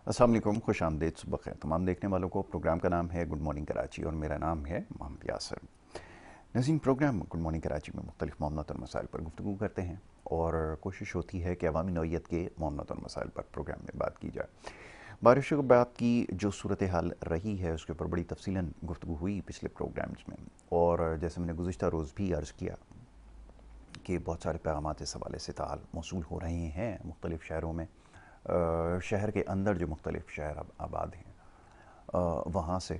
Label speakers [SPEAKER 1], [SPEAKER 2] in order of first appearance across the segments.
[SPEAKER 1] अस्सलाम वालेकुम, खुश आमदीद, सुबह खैर तमाम देखने वालों को। प्रोग्राम का नाम है गुड मॉर्निंग कराची और मेरा नाम है मोहम्मद यासर। नज़ीम, प्रोग्राम गुड मॉर्निंग कराची में मुख्तलिफ मामलात और मसाइल पर गुफ्तगू करते हैं और कोशिश होती है कि अवामी नौइयत के मामलात और मसाइल पर प्रोग्राम में बात की जाए। बारिशों के बाद की जो सूरत हाल रही है उसके ऊपर बड़ी तफसीलन गुफ्तगू हुई पिछले प्रोग्राम्स में, और जैसे मैंने गुज़िश्ता रोज़ भी अर्ज़ किया कि बहुत सारे पैगामात इस हवाले से ताल मौसूल हो रहे हैं मुख्तलिफ़ शहरों में। शहर के अंदर जो मुख्तलिफ़ शहर अब आबाद हैं, वहाँ से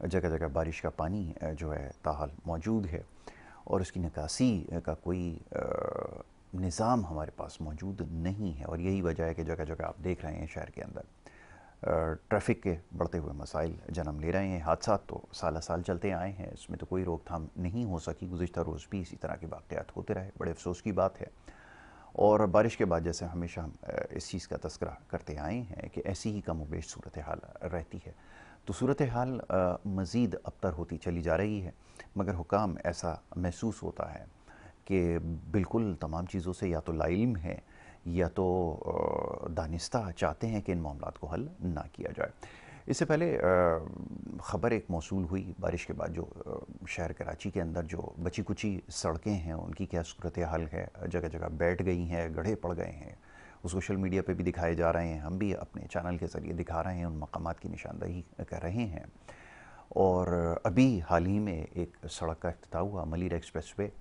[SPEAKER 1] जगह जगह बारिश का पानी जो है ताहाल मौजूद है, और उसकी निकासी का कोई निज़ाम हमारे पास मौजूद नहीं है। और यही वजह है कि जगह जगह आप देख रहे हैं शहर के अंदर ट्रैफिक के बढ़ते हुए मसाइल जन्म ले रहे हैं। हादसा तो साल साल चलते आए हैं, इसमें तो कोई रोकथाम नहीं हो सकी। गुज़िश्ता रोज़ भी इसी तरह के वाक़यात होते रहे, बड़े अफसोस की बात है। और बारिश के बाद जैसे हमेशा हम इस चीज़ का तज़किरा करते आए हैं कि ऐसी ही कम बेश सूरत हाल रहती है, तो सूरत हाल मज़ीद अबतर होती चली जा रही है। मगर हुकाम ऐसा महसूस होता है कि बिल्कुल तमाम चीज़ों से या तो लाइल्म है या तो दानिस्ता चाहते हैं कि इन मामलात को हल ना किया जाए। इससे पहले ख़बर एक मौसूल हुई बारिश के बाद, जो शहर कराची के अंदर जो बची कुची सड़कें हैं उनकी क्या सूरत हाल है। जगह जगह बैठ गई हैं, गड्ढे पड़ गए हैं। वो सोशल मीडिया पे भी दिखाए जा रहे हैं, हम भी अपने चैनल के ज़रिए दिखा रहे हैं, उन मकामात की निशानदही कर रहे हैं। और अभी हाल ही में एक सड़क का इफ्तिताह हुआ, मलिर एक्सप्रेस वे,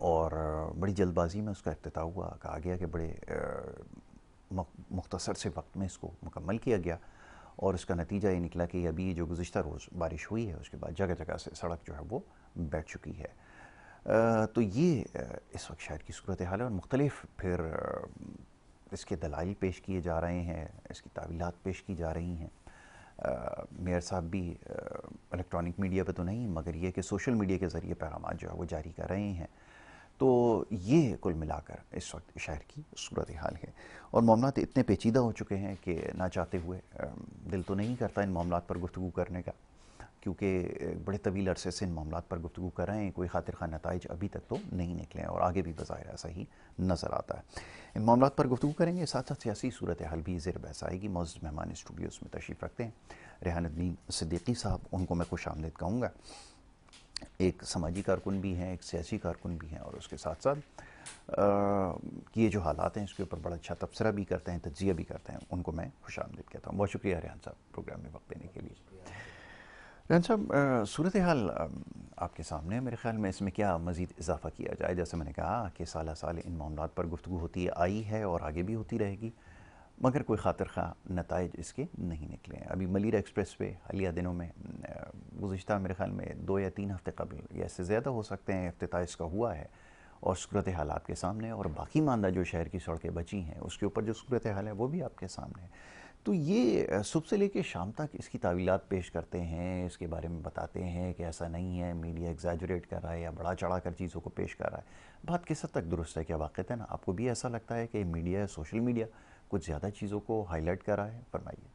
[SPEAKER 1] और बड़ी जल्दबाजी में उसका इफ्तिताह हुआ। कहा गया कि बड़े मुख्तसर से वक्त में इसको मुकम्मल किया गया, और उसका नतीजा ये निकला कि अभी जो गुज़िश्ता रोज़ बारिश हुई है उसके बाद जगह जगह से सड़क जो है वो बैठ चुकी है। तो ये इस वक्त शहर की सूरत हाल है, और मुख्तलिफ फिर इसके दलाइल पेश किए जा रहे हैं, इसकी तावीलात पेश की जा रही हैं। मेयर साहब भी इलेक्ट्रॉनिक मीडिया पे तो नहीं, मगर ये कि सोशल मीडिया के ज़रिए पैगाम जो है वो जारी कर रहे हैं। तो ये कुल मिलाकर इस वक्त शहर की सूरत हाल है, और मामलात इतने पेचीदा हो चुके हैं कि ना चाहते हुए दिल तो नहीं करता इन मामलात पर गुफ्तगू करने का, क्योंकि बड़े तवील अरसे से इन मामलात पर गुफ्तगू कर रहे हैं, कोई खातिर खा नताइज अभी तक तो नहीं निकले हैं, और आगे भी बज़ाहिर ऐसा ही नज़र आता है। इन मामलात पर गुफ्तगू करेंगे, साथ साथ सियासी सूरत हाल भी ज़ेर बहस आएगी। मौजूद मेहमान स्टूडियोज़ में तशरीफ़ रखते हैं रेहानुद्दीन सिद्दीकी साहब, उनको मैं खुश आमदीद कहूँगा। एक समाजी कारकुन भी हैं, एक सियासी कारकुन भी हैं, और उसके साथ साथ ये जो हालात हैं इसके ऊपर बड़ा अच्छा तबसरा भी करते हैं, तज्जिया भी करते हैं। उनको मैं खुश आमदीद कहता हूँ। बहुत शुक्रिया रेहान साहब प्रोग्राम में वक्त देने के लिए। रेहान साहब, सूरत हाल आपके सामने है, मेरे ख्याल में इसमें क्या मज़ीद इजाफ़ा किया जाए। जैसे मैंने कहा कि साल साल इन मामलात पर गुफ्तगू होती आई है और आगे भी होती रहेगी, मगर कोई खातिर खा नताइज इसके नहीं निकले हैं। अभी मलिर एक्सप्रेस वे हालिया दिनों में गुज़िश्ता मेरे ख्याल में 2 या 3 हफ़्ते कबल या इससे ज़्यादा हो सकते हैं इफ्तिताह इसका हुआ है, और सूरत हाल आपके सामने, और बाकी मानदा जो शहर की सड़कें बची हैं उसके ऊपर जो सूरत हाल है वो भी आपके सामने है। तो ये सुबह से लेकर शाम तक इसकी तावीलात पेश करते हैं, इसके बारे में बताते हैं कि ऐसा नहीं है, मीडिया एग्जैजरेट कर रहा है या बड़ा चढ़ा कर चीज़ों को पेश कर रहा है। बात किस हद तक दुरुस्त है? क्या वाक़ई है ना, आपको भी ऐसा लगता है कि मीडिया, सोशल मीडिया कुछ ज़्यादा चीज़ों को हाईलाइट कर रहा है? फरमाइए।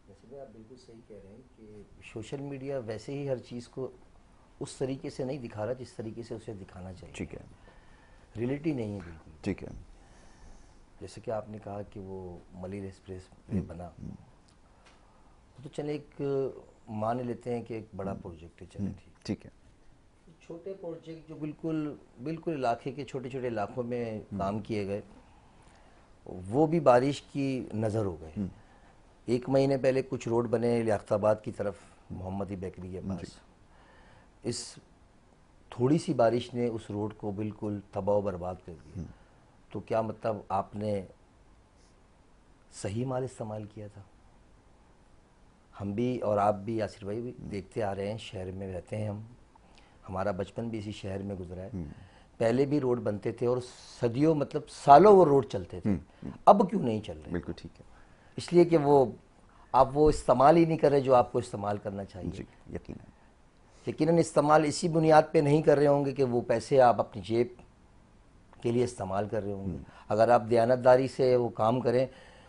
[SPEAKER 2] वैसे में आप बिल्कुल सही कह रहे हैं कि सोशल मीडिया वैसे ही हर चीज़ को उस तरीके से नहीं दिखा रहा जिस तरीके से उसे दिखाना चाहिए।
[SPEAKER 1] ठीक है,
[SPEAKER 2] रियलिटी नहीं है बिल्कुल।
[SPEAKER 1] ठीक है।
[SPEAKER 2] जैसे कि आपने कहा कि वो मलिर एक्सप्रेस वे बना, तो चले एक मान लेते हैं कि एक बड़ा प्रोजेक्ट है, चले ठीक।
[SPEAKER 1] ठीक है।
[SPEAKER 2] छोटे प्रोजेक्ट जो बिल्कुल बिल्कुल इलाके के छोटे छोटे इलाकों में काम किए गए, वो भी बारिश की नज़र हो गए। 1 महीने पहले कुछ रोड बने लियाकताबाद की तरफ, मोहम्मदी बेकरी के पास। इस थोड़ी सी बारिश ने उस रोड को बिल्कुल तबाह व बर्बाद कर दिया। तो क्या मतलब आपने सही माल इस्तेमाल किया था? हम भी और आप भी, यासिर भाई भी देखते आ रहे हैं, शहर में रहते हैं हम, हमारा बचपन भी इसी शहर में गुजरा है। पहले भी रोड बनते थे और सदियों मतलब सालों वो रोड चलते थे। अब क्यों नहीं चल रहे?
[SPEAKER 1] बिल्कुल ठीक है।
[SPEAKER 2] इसलिए कि वो आप वो इस्तेमाल ही नहीं कर रहे जो आपको इस्तेमाल करना चाहिए।
[SPEAKER 1] जी, यकीनन।
[SPEAKER 2] यकीनन इस्तेमाल इसी बुनियाद पे नहीं कर रहे होंगे कि वो पैसे आप अपनी जेब के लिए इस्तेमाल कर रहे होंगे। अगर आप दयानतदारी से वो काम करें,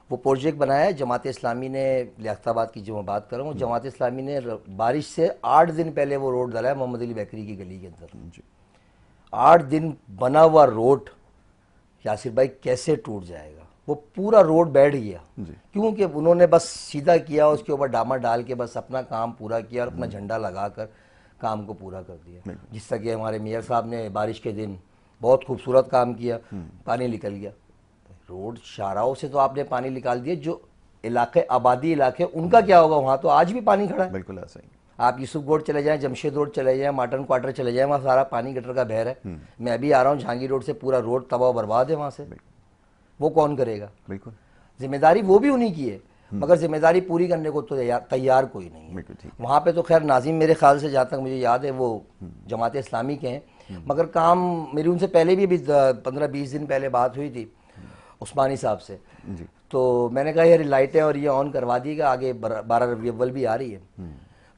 [SPEAKER 2] वो प्रोजेक्ट बनाया है जमात इस्लामी ने, लियाकताबाद की जो मैं बात कर रहा हूँ, जमात इस्लामी ने बारिश से 8 दिन पहले वो रोड डाला है मोहम्मद अली बेकरी की गली के अंदर।
[SPEAKER 1] जी,
[SPEAKER 2] 8 दिन बना हुआ रोड यासिर भाई कैसे टूट जाएगा? वो पूरा रोड बैठ गया,
[SPEAKER 1] जी।
[SPEAKER 2] क्योंकि उन्होंने बस सीधा किया, उसके ऊपर डामर डाल के बस अपना काम पूरा किया और अपना झंडा लगाकर काम को पूरा कर दिया। जिस तरह कि हमारे मेयर साहब ने बारिश के दिन बहुत खूबसूरत काम किया, पानी निकल गया। रोड शाहराहों से तो आपने पानी निकाल दिया, जो इलाके आबादी इलाके उनका क्या होगा? वहाँ तो आज भी पानी खड़ा है।
[SPEAKER 1] बिल्कुल ऐसा ही।
[SPEAKER 2] आप यूसुफ रोड चले जाएं, जमशेद रोड चले जाएं, मार्टन क्वार्टर चले जाएं, वहाँ सारा पानी गटर का बहर है। मैं अभी आ रहा हूँ जहांगीर रोड से, पूरा रोड तबाह बर्बाद है वहाँ से। वो कौन करेगा?
[SPEAKER 1] बिल्कुल
[SPEAKER 2] जिम्मेदारी वो भी उन्हीं की है, मगर जिम्मेदारी पूरी करने को तो तैयार कोई नहीं है।
[SPEAKER 1] बिल्कुल ठीक है।
[SPEAKER 2] वहाँ पे तो खैर नाजिम मेरे ख्याल से, जहाँ तक मुझे याद है, वो जमात इस्लामी के हैं, मगर काम मेरी उनसे पहले भी 15-20 दिन पहले बात हुई थी उस्मानी साहब से।
[SPEAKER 1] जी।
[SPEAKER 2] तो मैंने कहा यार लाइटें और ये ऑन करवा दीजिएगा, आगे 12 रबीउल अव्वल भी आ रही है।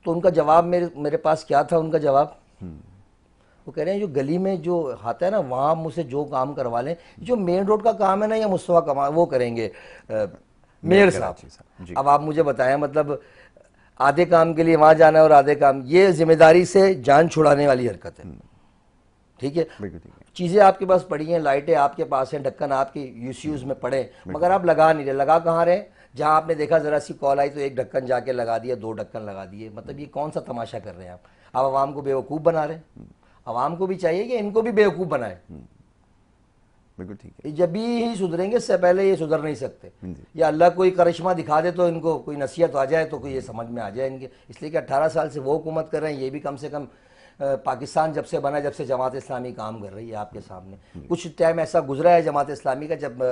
[SPEAKER 2] तो उनका जवाब मेरे पास क्या था? उनका जवाब, वो कह रहे हैं जो गली में जो आता है ना, वहाँ मुझसे जो काम करवा लें, जो मेन रोड का काम है ना, या मुस्तफा कमाल वो करेंगे मेयर साहब। अब आप मुझे बताएं, मतलब आधे काम के लिए वहाँ जाना है और आधे काम, ये जिम्मेदारी से जान छुड़ाने वाली हरकत है। ठीक है, चीज़ें आपके पास पड़ी हैं, लाइटें आपके पास हैं, ढक्कन आपके यूज में पड़े, मगर आप लगा नहीं रहे। लगा कहाँ रहे? जहाँ आपने देखा ज़रा सी कॉल आई तो एक ढक्कन जाके लगा दिया, 2 ढक्कन लगा दिए। मतलब ये कौन सा तमाशा कर रहे हैं आप? आवाम को बेवकूफ़ बना रहे हैं। आवाम को भी चाहिए कि इनको भी बेवकूफ़ बनाए।
[SPEAKER 1] बिल्कुल ठीक है।
[SPEAKER 2] जब भी ही सुधरेंगे, इससे पहले ये सुधर नहीं सकते। या अल्लाह कोई करिश्मा दिखा दे तो इनको कोई नसीहत आ जाए, तो कोई ये समझ में आ जाए इनके। इसलिए कि 18 साल से वो हुकूमत कर रहे हैं, ये भी कम से कम पाकिस्तान जब से बना, जब से जमात इस्लामी काम कर रही है आपके सामने। कुछ टाइम ऐसा गुजरा है जमात इस्लामी का, जब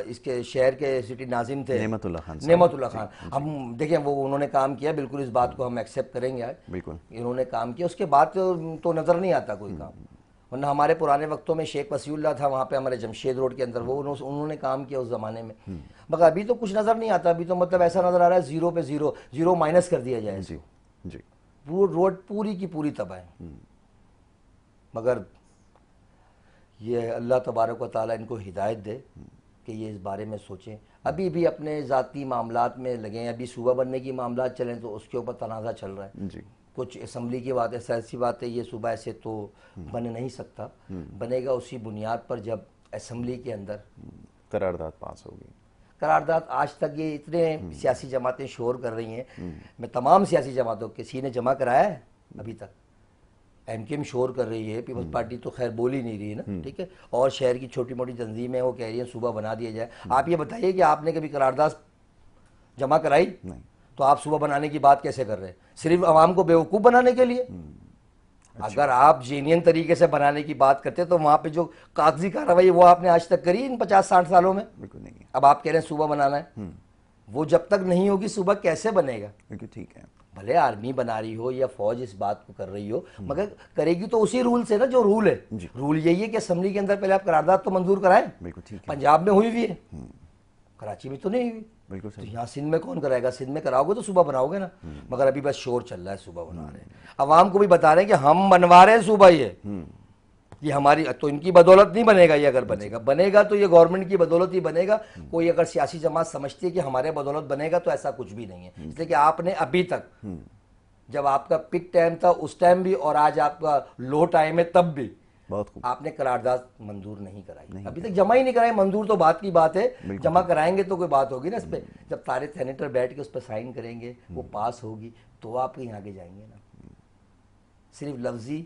[SPEAKER 2] इसके शहर के सिटी नाजिम थे नेमतुल्लाह खान। हम देखें वो उन्होंने काम किया, बिल्कुल इस बात को हम एक्सेप्ट करेंगे आज, बिल्कुल इन्होंने काम किया। उसके बाद तो नज़र नहीं आता कोई काम। वरना हमारे पुराने वक्तों में शेख वसीउल्लाह था वहाँ पे हमारे जमशेद रोड के अंदर, वो उन्होंने काम किया उस ज़माने में। मगर अभी तो कुछ नज़र नहीं आता। अभी तो मतलब ऐसा नज़र आ रहा है ज़ीरो पे ज़ीरो, ज़ीरो माइनस कर दिया जाए। जी जी, वो रोड पूरी की पूरी तबाह है। मगर ये अल्लाह तबारक व तआला इनको हिदायत दे कि ये इस बारे में सोचें। अभी भी अपने ज़ाती मामलात में लगे हैं। अभी सूबा बनने की मामलात चलें तो उसके ऊपर तनाज़ा चल रहा है जी। कुछ असम्बली की बात है, ऐसी बात है, ये सूबा ऐसे तो बन नहीं सकता। बनेगा उसी बुनियाद पर जब असम्बली के अंदर
[SPEAKER 1] करारदाद पास होगी।
[SPEAKER 2] करारदाद आज तक ये इतने सियासी जमातें शोर कर रही हैं, मैं तमाम सियासी जमातों किसी ने जमा कराया है अभी तक? एमकेएम शोर कर रही है, पीपल्स पार्टी तो खैर बोल ही नहीं रही है ना, ठीक है। और शहर की छोटी मोटी तंजीमें वो कह रही है सूबा बना दिया जाए। आप ये बताइए कि आपने कभी करारदाद जमा कराई? नहीं। तो आप सूबा बनाने की बात कैसे कर रहे हैं? सिर्फ आवाम को बेवकूफ़ बनाने के लिए? अगर आप जेन्युइन तरीके से बनाने की बात करते तो वहाँ पे जो कागजी कार्रवाई वो आपने आज तक करी इन 50-60 सालों में? बिल्कुल नहीं है। अब आप कह रहे हैं सूबा बनाना है, वो जब तक नहीं होगी सूबा कैसे बनेगा? बिल्कुल ठीक है। भले आर्मी बना रही हो या फौज इस बात को कर रही हो, मगर करेगी तो उसी रूल से ना जो रूल है। रूल यही है कि असेंबली के अंदर पहले आप करारदाद तो मंजूर कराएं। बिल्कुल ठीक है। पंजाब में हुई हुई है, कराची में तो नहीं हुई। बिल्कुल तो यहाँ सिंध में कौन कराएगा? सिंध में कराओगे तो सुबह बनाओगे ना। मगर अभी बस शोर चल रहा है, सुबह बना रहे हैं, अवाम को भी बता रहे हैं कि हम बनवा रहे हैं सुबह। ये हमारी तो इनकी बदौलत नहीं बनेगा। ये अगर बनेगा तो ये गवर्नमेंट की बदौलत ही बनेगा। कोई अगर सियासी जमात समझती है कि हमारे बदौलत बनेगा तो ऐसा कुछ भी नहीं है। इसलिए कि आपने अभी तक, जब आपका पिक टाइम था उस टाइम भी और आज आपका लो टाइम है तब भी बहुत आपने करारदाद मंजूर नहीं कराई, अभी तक जमा ही नहीं कराई। मंजूर तो बात की बात है, जमा कराएंगे तो कोई बात होगी ना इस पर। जब सारे सेनेटर बैठ के उस पर साइन करेंगे, वो पास होगी तो आप कहीं आगे जाएंगे ना। सिर्फ लफ्जी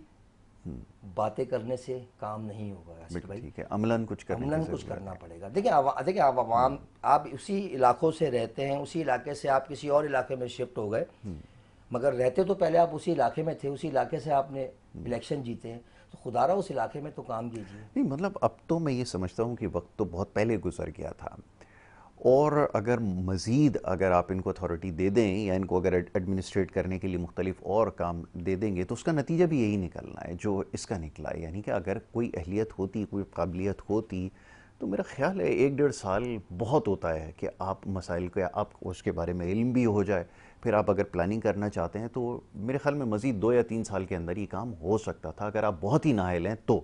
[SPEAKER 2] बातें करने से काम नहीं होगा भाई, ठीक है, अमलन कुछ करना पड़ेगा। देखिए आवाम, आप उसी इलाकों से रहते हैं, उसी इलाके से आप किसी और इलाके में शिफ्ट हो गए, मगर रहते तो पहले आप उसी इलाके में थे, उसी इलाके से आपने इलेक्शन जीते हैं, तो खुदारा उस इलाके में तो काम कीजिए।
[SPEAKER 1] नहीं मतलब अब तो मैं ये समझता हूँ कि वक्त तो बहुत पहले गुजर गया था, और अगर मज़ीद अगर आप इनको अथॉरिटी दे दें या इनको अगर एडमिनिस्ट्रेट करने के लिए मुख्तलिफ और काम दे देंगे तो उसका नतीजा भी यही निकलना है जो इसका निकला है। यानी कि अगर कोई अहलियत होती, कोई काबिलियत होती, तो मेरा ख्याल है 1-1.5 साल बहुत होता है कि आप मसाइल के आप उसके बारे में इल्म भी हो जाए। फिर आप अगर प्लानिंग करना चाहते हैं तो मेरे ख्याल में मज़ीद 2 या 3 साल के अंदर ये काम हो सकता था अगर आप बहुत ही नाअहल हैं तो।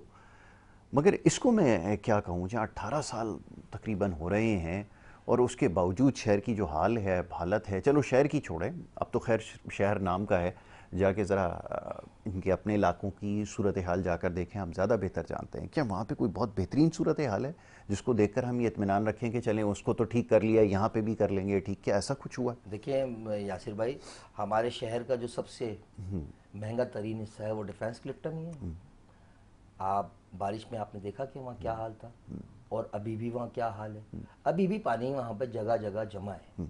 [SPEAKER 1] मगर इसको मैं क्या कहूँ, जहाँ 18 साल तकरीबन हो रहे हैं और उसके बावजूद शहर की जो हालत है, चलो शहर की छोड़ें, अब तो खैर शहर नाम का है, जाके ज़रा इनके अपने इलाकों की सूरत हाल जाकर देखें, हम ज़्यादा बेहतर जानते हैं। क्या वहाँ पे कोई बहुत बेहतरीन सूरत हाल है जिसको देखकर हम ये इत्मीनान रखें कि चलें उसको तो ठीक कर लिया, यहाँ पे भी कर लेंगे ठीक? क्या ऐसा कुछ हुआ?
[SPEAKER 2] देखिए यासिर भाई, हमारे शहर का जो सबसे महंगा तरीन हिस्सा है वो डिफेंस क्लिफ्टन ही है। आप बारिश में आपने देखा कि वहाँ क्या हाल था, और अभी भी वहाँ क्या हाल है। अभी भी पानी वहाँ पर जगह जगह जमा है।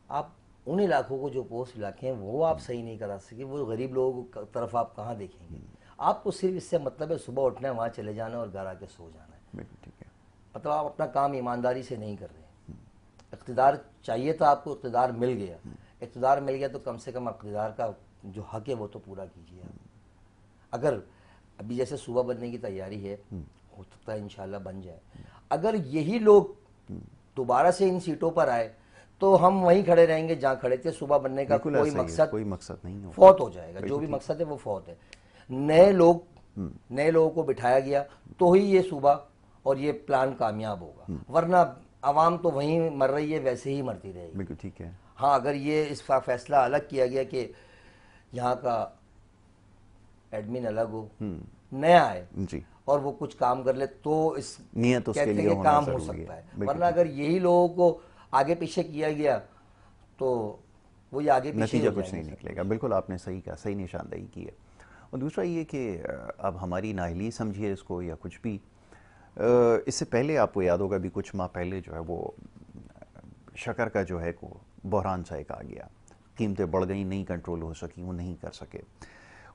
[SPEAKER 2] आप उन इलाकों को, जो पोस्ट इलाके हैं, वो आप सही नहीं करा सके, वो गरीब लोगों की तरफ आप कहाँ देखेंगे। आपको सिर्फ इससे मतलब है सुबह उठना है, वहाँ चले जाना और घर आके सो जाना है।
[SPEAKER 1] बिल्कुल ठीक है।
[SPEAKER 2] मतलब आप अपना काम ईमानदारी से नहीं कर रहे। इक़्तिदार चाहिए था आपको, इक़्तिदार मिल गया। इक़्तिदार मिल गया तो कम से कम इक़्तिदार का जो हक है वो तो पूरा कीजिए आप। अगर अभी जैसे सूबा बनने की तैयारी है, हो सकता है इंशाल्लाह बन जाए। अगर यही लोग दोबारा से इन सीटों पर आए तो हम वहीं खड़े रहेंगे जहाँ खड़े थे। सूबा बनने का
[SPEAKER 1] बिल्कुल
[SPEAKER 2] कोई
[SPEAKER 1] ऐसा ही है,
[SPEAKER 2] मकसद,
[SPEAKER 1] कोई मकसद नहीं होगा।
[SPEAKER 2] फौत हो जाएगा। जो
[SPEAKER 1] बिल्कुल
[SPEAKER 2] भी
[SPEAKER 1] ठीक।
[SPEAKER 2] मकसद है वो फौत है। नए लोगों को बिठाया गया तो ही ये सूबा और ये प्लान कामयाब होगा, वरना आवाम तो वहीं मर रही है, वैसे ही मरती रहेगी।
[SPEAKER 1] बिल्कुल ठीक है।
[SPEAKER 2] हाँ, अगर ये इसका फैसला अलग किया गया कि यहाँ का एडमिन अलग हो, नया है
[SPEAKER 1] जी,
[SPEAKER 2] और वो कुछ काम कर ले, तो इस
[SPEAKER 1] नियत उसके
[SPEAKER 2] कहते
[SPEAKER 1] लिए
[SPEAKER 2] हैं कि
[SPEAKER 1] होना
[SPEAKER 2] काम हो
[SPEAKER 1] ज़रूरी
[SPEAKER 2] सकता है।
[SPEAKER 1] बिल्कुल
[SPEAKER 2] वरना
[SPEAKER 1] ठीक
[SPEAKER 2] अगर यही लोगों को आगे पीछे किया गया तो वो ये आगे पीछे ही
[SPEAKER 1] नतीजा
[SPEAKER 2] हो
[SPEAKER 1] कुछ नहीं
[SPEAKER 2] जाएंगे सब।
[SPEAKER 1] निकलेगा। बिल्कुल आपने सही कहा, सही निशानदेही की है। और दूसरा ये कि अब हमारी नाअहली समझिए इसको या कुछ भी, इससे पहले आपको याद होगा, अभी कुछ माह पहले जो है वो शक्कर का जो है को बहरान सा एक आ गया, कीमतें बढ़ गई, नहीं कंट्रोल हो सकी, वो नहीं कर सके।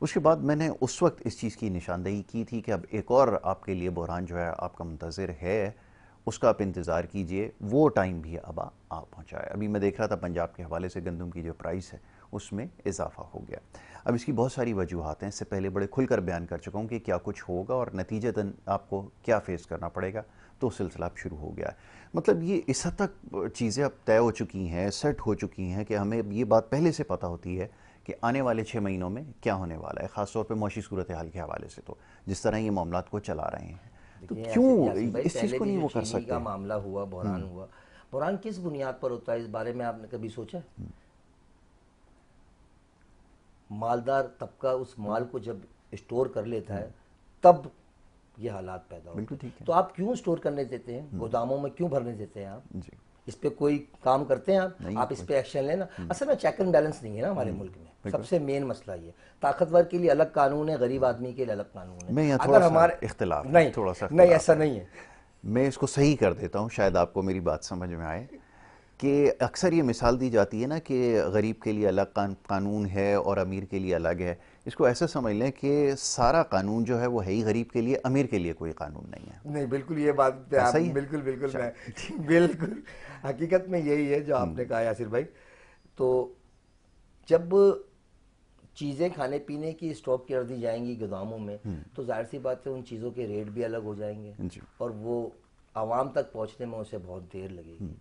[SPEAKER 1] उसके बाद मैंने उस वक्त इस चीज़ की निशानदेही की थी कि अब एक और आपके लिए बहरान जो है आपका मुंतज़िर है, उसका आप इंतज़ार कीजिए, वो टाइम भी अब आ पहुँचा है। अभी मैं देख रहा था पंजाब के हवाले से गंदम की जो प्राइस है उसमें इजाफा हो गया। अब इसकी बहुत सारी वजूहात हैं, इससे पहले बड़े खुलकर बयान कर चुका हूँ कि क्या कुछ होगा और नतीजतन आपको क्या फेस करना पड़ेगा, तो सिलसिला अब शुरू हो गया है। मतलब ये इस हद तक चीज़ें अब तय हो चुकी हैं, सेट हो चुकी हैं कि हमें ये बात पहले से पता होती है कि आने वाले 6 महीनों में क्या होने वाला है, ख़ासतौर पर मौशी सूरत हाल के हवाले से। तो जिस तरह ये मामलात को चला रहे हैं, तो
[SPEAKER 2] देखिए
[SPEAKER 1] क्यों
[SPEAKER 2] यासिर भाई,
[SPEAKER 1] इस चीज़
[SPEAKER 2] पहले
[SPEAKER 1] को
[SPEAKER 2] भी
[SPEAKER 1] नहीं
[SPEAKER 2] जो
[SPEAKER 1] वो कर
[SPEAKER 2] चीनी
[SPEAKER 1] सकते?
[SPEAKER 2] का मामला हुआ, बुरहान हुआ, बुरहान किस बुनियाद पर होता है, इस बारे में आपने कभी सोचा? मालदार तबका उस माल को जब स्टोर कर लेता है तब ये हालात पैदा होते
[SPEAKER 1] बिल्कुल
[SPEAKER 2] हैं।
[SPEAKER 1] ठीक है।
[SPEAKER 2] तो आप क्यों स्टोर करने देते हैं, गोदामों में क्यों भरने देते हैं आप?
[SPEAKER 1] जी,
[SPEAKER 2] इस पे कोई काम करते हैं
[SPEAKER 1] नहीं
[SPEAKER 2] आप इस पे एक्शन लेना। असल में चेक एंड बैलेंस नहीं है ना हमारे मुल्क में,
[SPEAKER 1] बिल्कुल।
[SPEAKER 2] सबसे मेन मसला ये। ताकतवर के लिए अलग कानून है, गरीब आदमी के लिए अलग कानून
[SPEAKER 1] मैं
[SPEAKER 2] है।
[SPEAKER 1] यहाँ थोड़ा
[SPEAKER 2] अगर
[SPEAKER 1] सा
[SPEAKER 2] हमारे
[SPEAKER 1] इख्तिलाफ है,
[SPEAKER 2] नहीं
[SPEAKER 1] थोड़ा सा
[SPEAKER 2] नहीं,
[SPEAKER 1] इख्तिलाफ
[SPEAKER 2] ऐसा
[SPEAKER 1] है।
[SPEAKER 2] नहीं है।
[SPEAKER 1] मैं इसको सही कर देता हूँ, शायद आपको मेरी बात समझ में आए कि अक्सर ये मिसाल दी जाती है ना कि गरीब के लिए अलग कानून है और अमीर के लिए अलग है। इसको ऐसा समझ लें कि सारा कानून जो है वो है ही गरीब के लिए, अमीर के लिए कोई कानून नहीं है।
[SPEAKER 2] नहीं, बिल्कुल ये बात पे आप
[SPEAKER 1] ऐसा ही है?
[SPEAKER 2] बिल्कुल बिल्कुल मैं बिल्कुल हकीकत में यही है जो आपने कहा यासिर भाई। तो जब चीज़ें खाने पीने की स्टॉक कर दी जाएंगी गोदामों में, तो जाहिर सी बात है उन चीज़ों के रेट भी अलग हो जाएंगे
[SPEAKER 1] जी।
[SPEAKER 2] और वो आवाम तक पहुंचने में उसे बहुत देर लगेगी।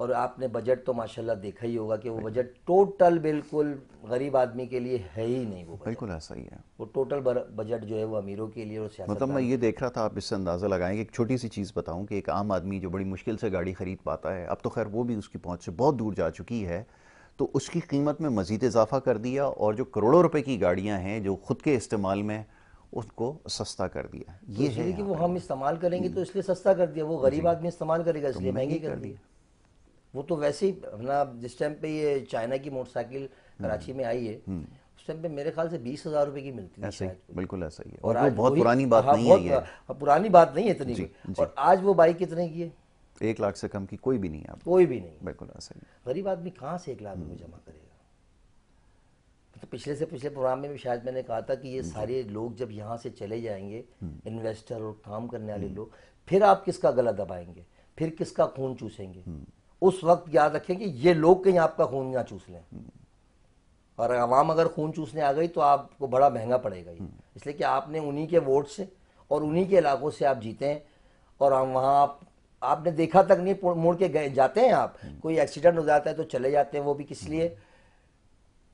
[SPEAKER 2] और आपने बजट तो माशाल्लाह देखा ही होगा कि वो बजट टोटल बिल्कुल गरीब आदमी के लिए है ही नहीं। वो बजट,
[SPEAKER 1] बिल्कुल ऐसा ही है।
[SPEAKER 2] वो टोटल बजट जो है वो अमीरों के लिए और
[SPEAKER 1] मतलब मैं
[SPEAKER 2] सियासतदान।
[SPEAKER 1] ये देख रहा था, आप इससे अंदाज़ा लगाएंगे, एक छोटी सी चीज़ बताऊं कि एक आम आदमी जो बड़ी मुश्किल से गाड़ी खरीद पाता है, अब तो खैर वो भी उसकी पहुंच से बहुत दूर जा चुकी है, तो उसकी कीमत में मज़ीद इजाफा कर दिया और जो करोड़ों रुपए की गाड़ियां हैं जो खुद के इस्तेमाल में, उसको सस्ता कर दिया। ये है
[SPEAKER 2] इसलिए कि
[SPEAKER 1] यहाँ
[SPEAKER 2] वो
[SPEAKER 1] पे।
[SPEAKER 2] हम इस्तेमाल करेंगे तो इसलिए सस्ता कर दिया, वो गरीब आदमी इस्तेमाल करेगा
[SPEAKER 1] तो
[SPEAKER 2] इसलिए महंगी कर
[SPEAKER 1] दी।
[SPEAKER 2] दी। वो तो वैसे ही अपना जिस टाइम पे ये चाइना की मोटरसाइकिल कराची में आई है, उस टाइम पे मेरे ख्याल से 20,000 रुपए की मिलती थी
[SPEAKER 1] ऐसा ही,
[SPEAKER 2] शायद।
[SPEAKER 1] बिल्कुल ऐसा ही है।
[SPEAKER 2] और
[SPEAKER 1] और वो
[SPEAKER 2] आज
[SPEAKER 1] बहुत
[SPEAKER 2] वही,
[SPEAKER 1] पुरानी बात
[SPEAKER 2] हाँ,
[SPEAKER 1] नहीं
[SPEAKER 2] बहुत
[SPEAKER 1] है ये।
[SPEAKER 2] पुरानी बात नहीं है इतनी
[SPEAKER 1] जी,
[SPEAKER 2] कोई।
[SPEAKER 1] जी।
[SPEAKER 2] और आज वो बाइक कितने की है?
[SPEAKER 1] 1 लाख से कम की कोई भी नहीं है अब।
[SPEAKER 2] कोई भी नहीं।
[SPEAKER 1] बिल्कुल ऐसा ही।
[SPEAKER 2] गरीब आदमी कहाँ से 1 लाख रुपए जमा करेगा? तो पिछले से पिछले प्रोग्राम में भी शायद मैंने कहा था कि ये सारे लोग जब यहाँ से चले जाएंगे, इन्वेस्टर और काम करने वाले लोग, फिर आप किसका गला दबाएंगे, फिर किसका खून चूसेंगे? उस वक्त याद रखें कि ये लोग कहीं आपका खून ना चूस लें। और आवाम अगर खून चूसने आ गई तो आपको बड़ा महंगा पड़ेगा ये, इसलिए कि आपने उन्हीं के वोट से और उन्हीं के इलाकों से आप जीते हैं। और हम वहाँ आपने देखा तक नहीं, मुड़ के गए जाते हैं आप, कोई एक्सीडेंट हो जाता है तो चले जाते हैं, वो भी किस लिए?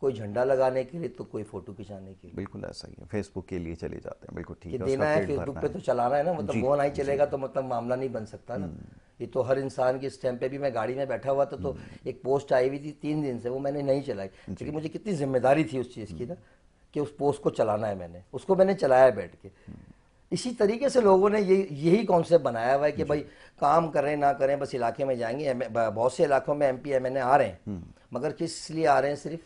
[SPEAKER 2] कोई झंडा लगाने के लिए तो कोई फोटो खिंचाने के लिए।
[SPEAKER 1] बिल्कुल ऐसा ही है, फेसबुक के लिए चले जाते हैं, बिल्कुल ठीक
[SPEAKER 2] कि
[SPEAKER 1] है,
[SPEAKER 2] देना
[SPEAKER 1] उसका
[SPEAKER 2] है
[SPEAKER 1] पेट
[SPEAKER 2] फेसबुक
[SPEAKER 1] भरना
[SPEAKER 2] पे
[SPEAKER 1] है।
[SPEAKER 2] तो चलाना है ना, मतलब
[SPEAKER 1] जी
[SPEAKER 2] वो नहीं
[SPEAKER 1] जी।
[SPEAKER 2] चलेगा तो मतलब मामला नहीं बन सकता ना। ये तो हर इंसान के स्टैम्प पे भी, मैं गाड़ी में बैठा हुआ था तो एक पोस्ट आई हुई थी 3 दिन से, वो मैंने नहीं चलाई क्योंकि मुझे कितनी जिम्मेदारी थी उस चीज़ की ना, कि उस पोस्ट को चलाना है, मैंने उसको मैंने चलाया बैठ के। इसी तरीके से लोगों ने यही कॉन्सेप्ट बनाया हुआ है कि भाई काम करें ना करें, बस इलाके में जाएंगे। बहुत से इलाकों में MP MNA आ रहे हैं, मगर किस लिए आ रहे हैं? सिर्फ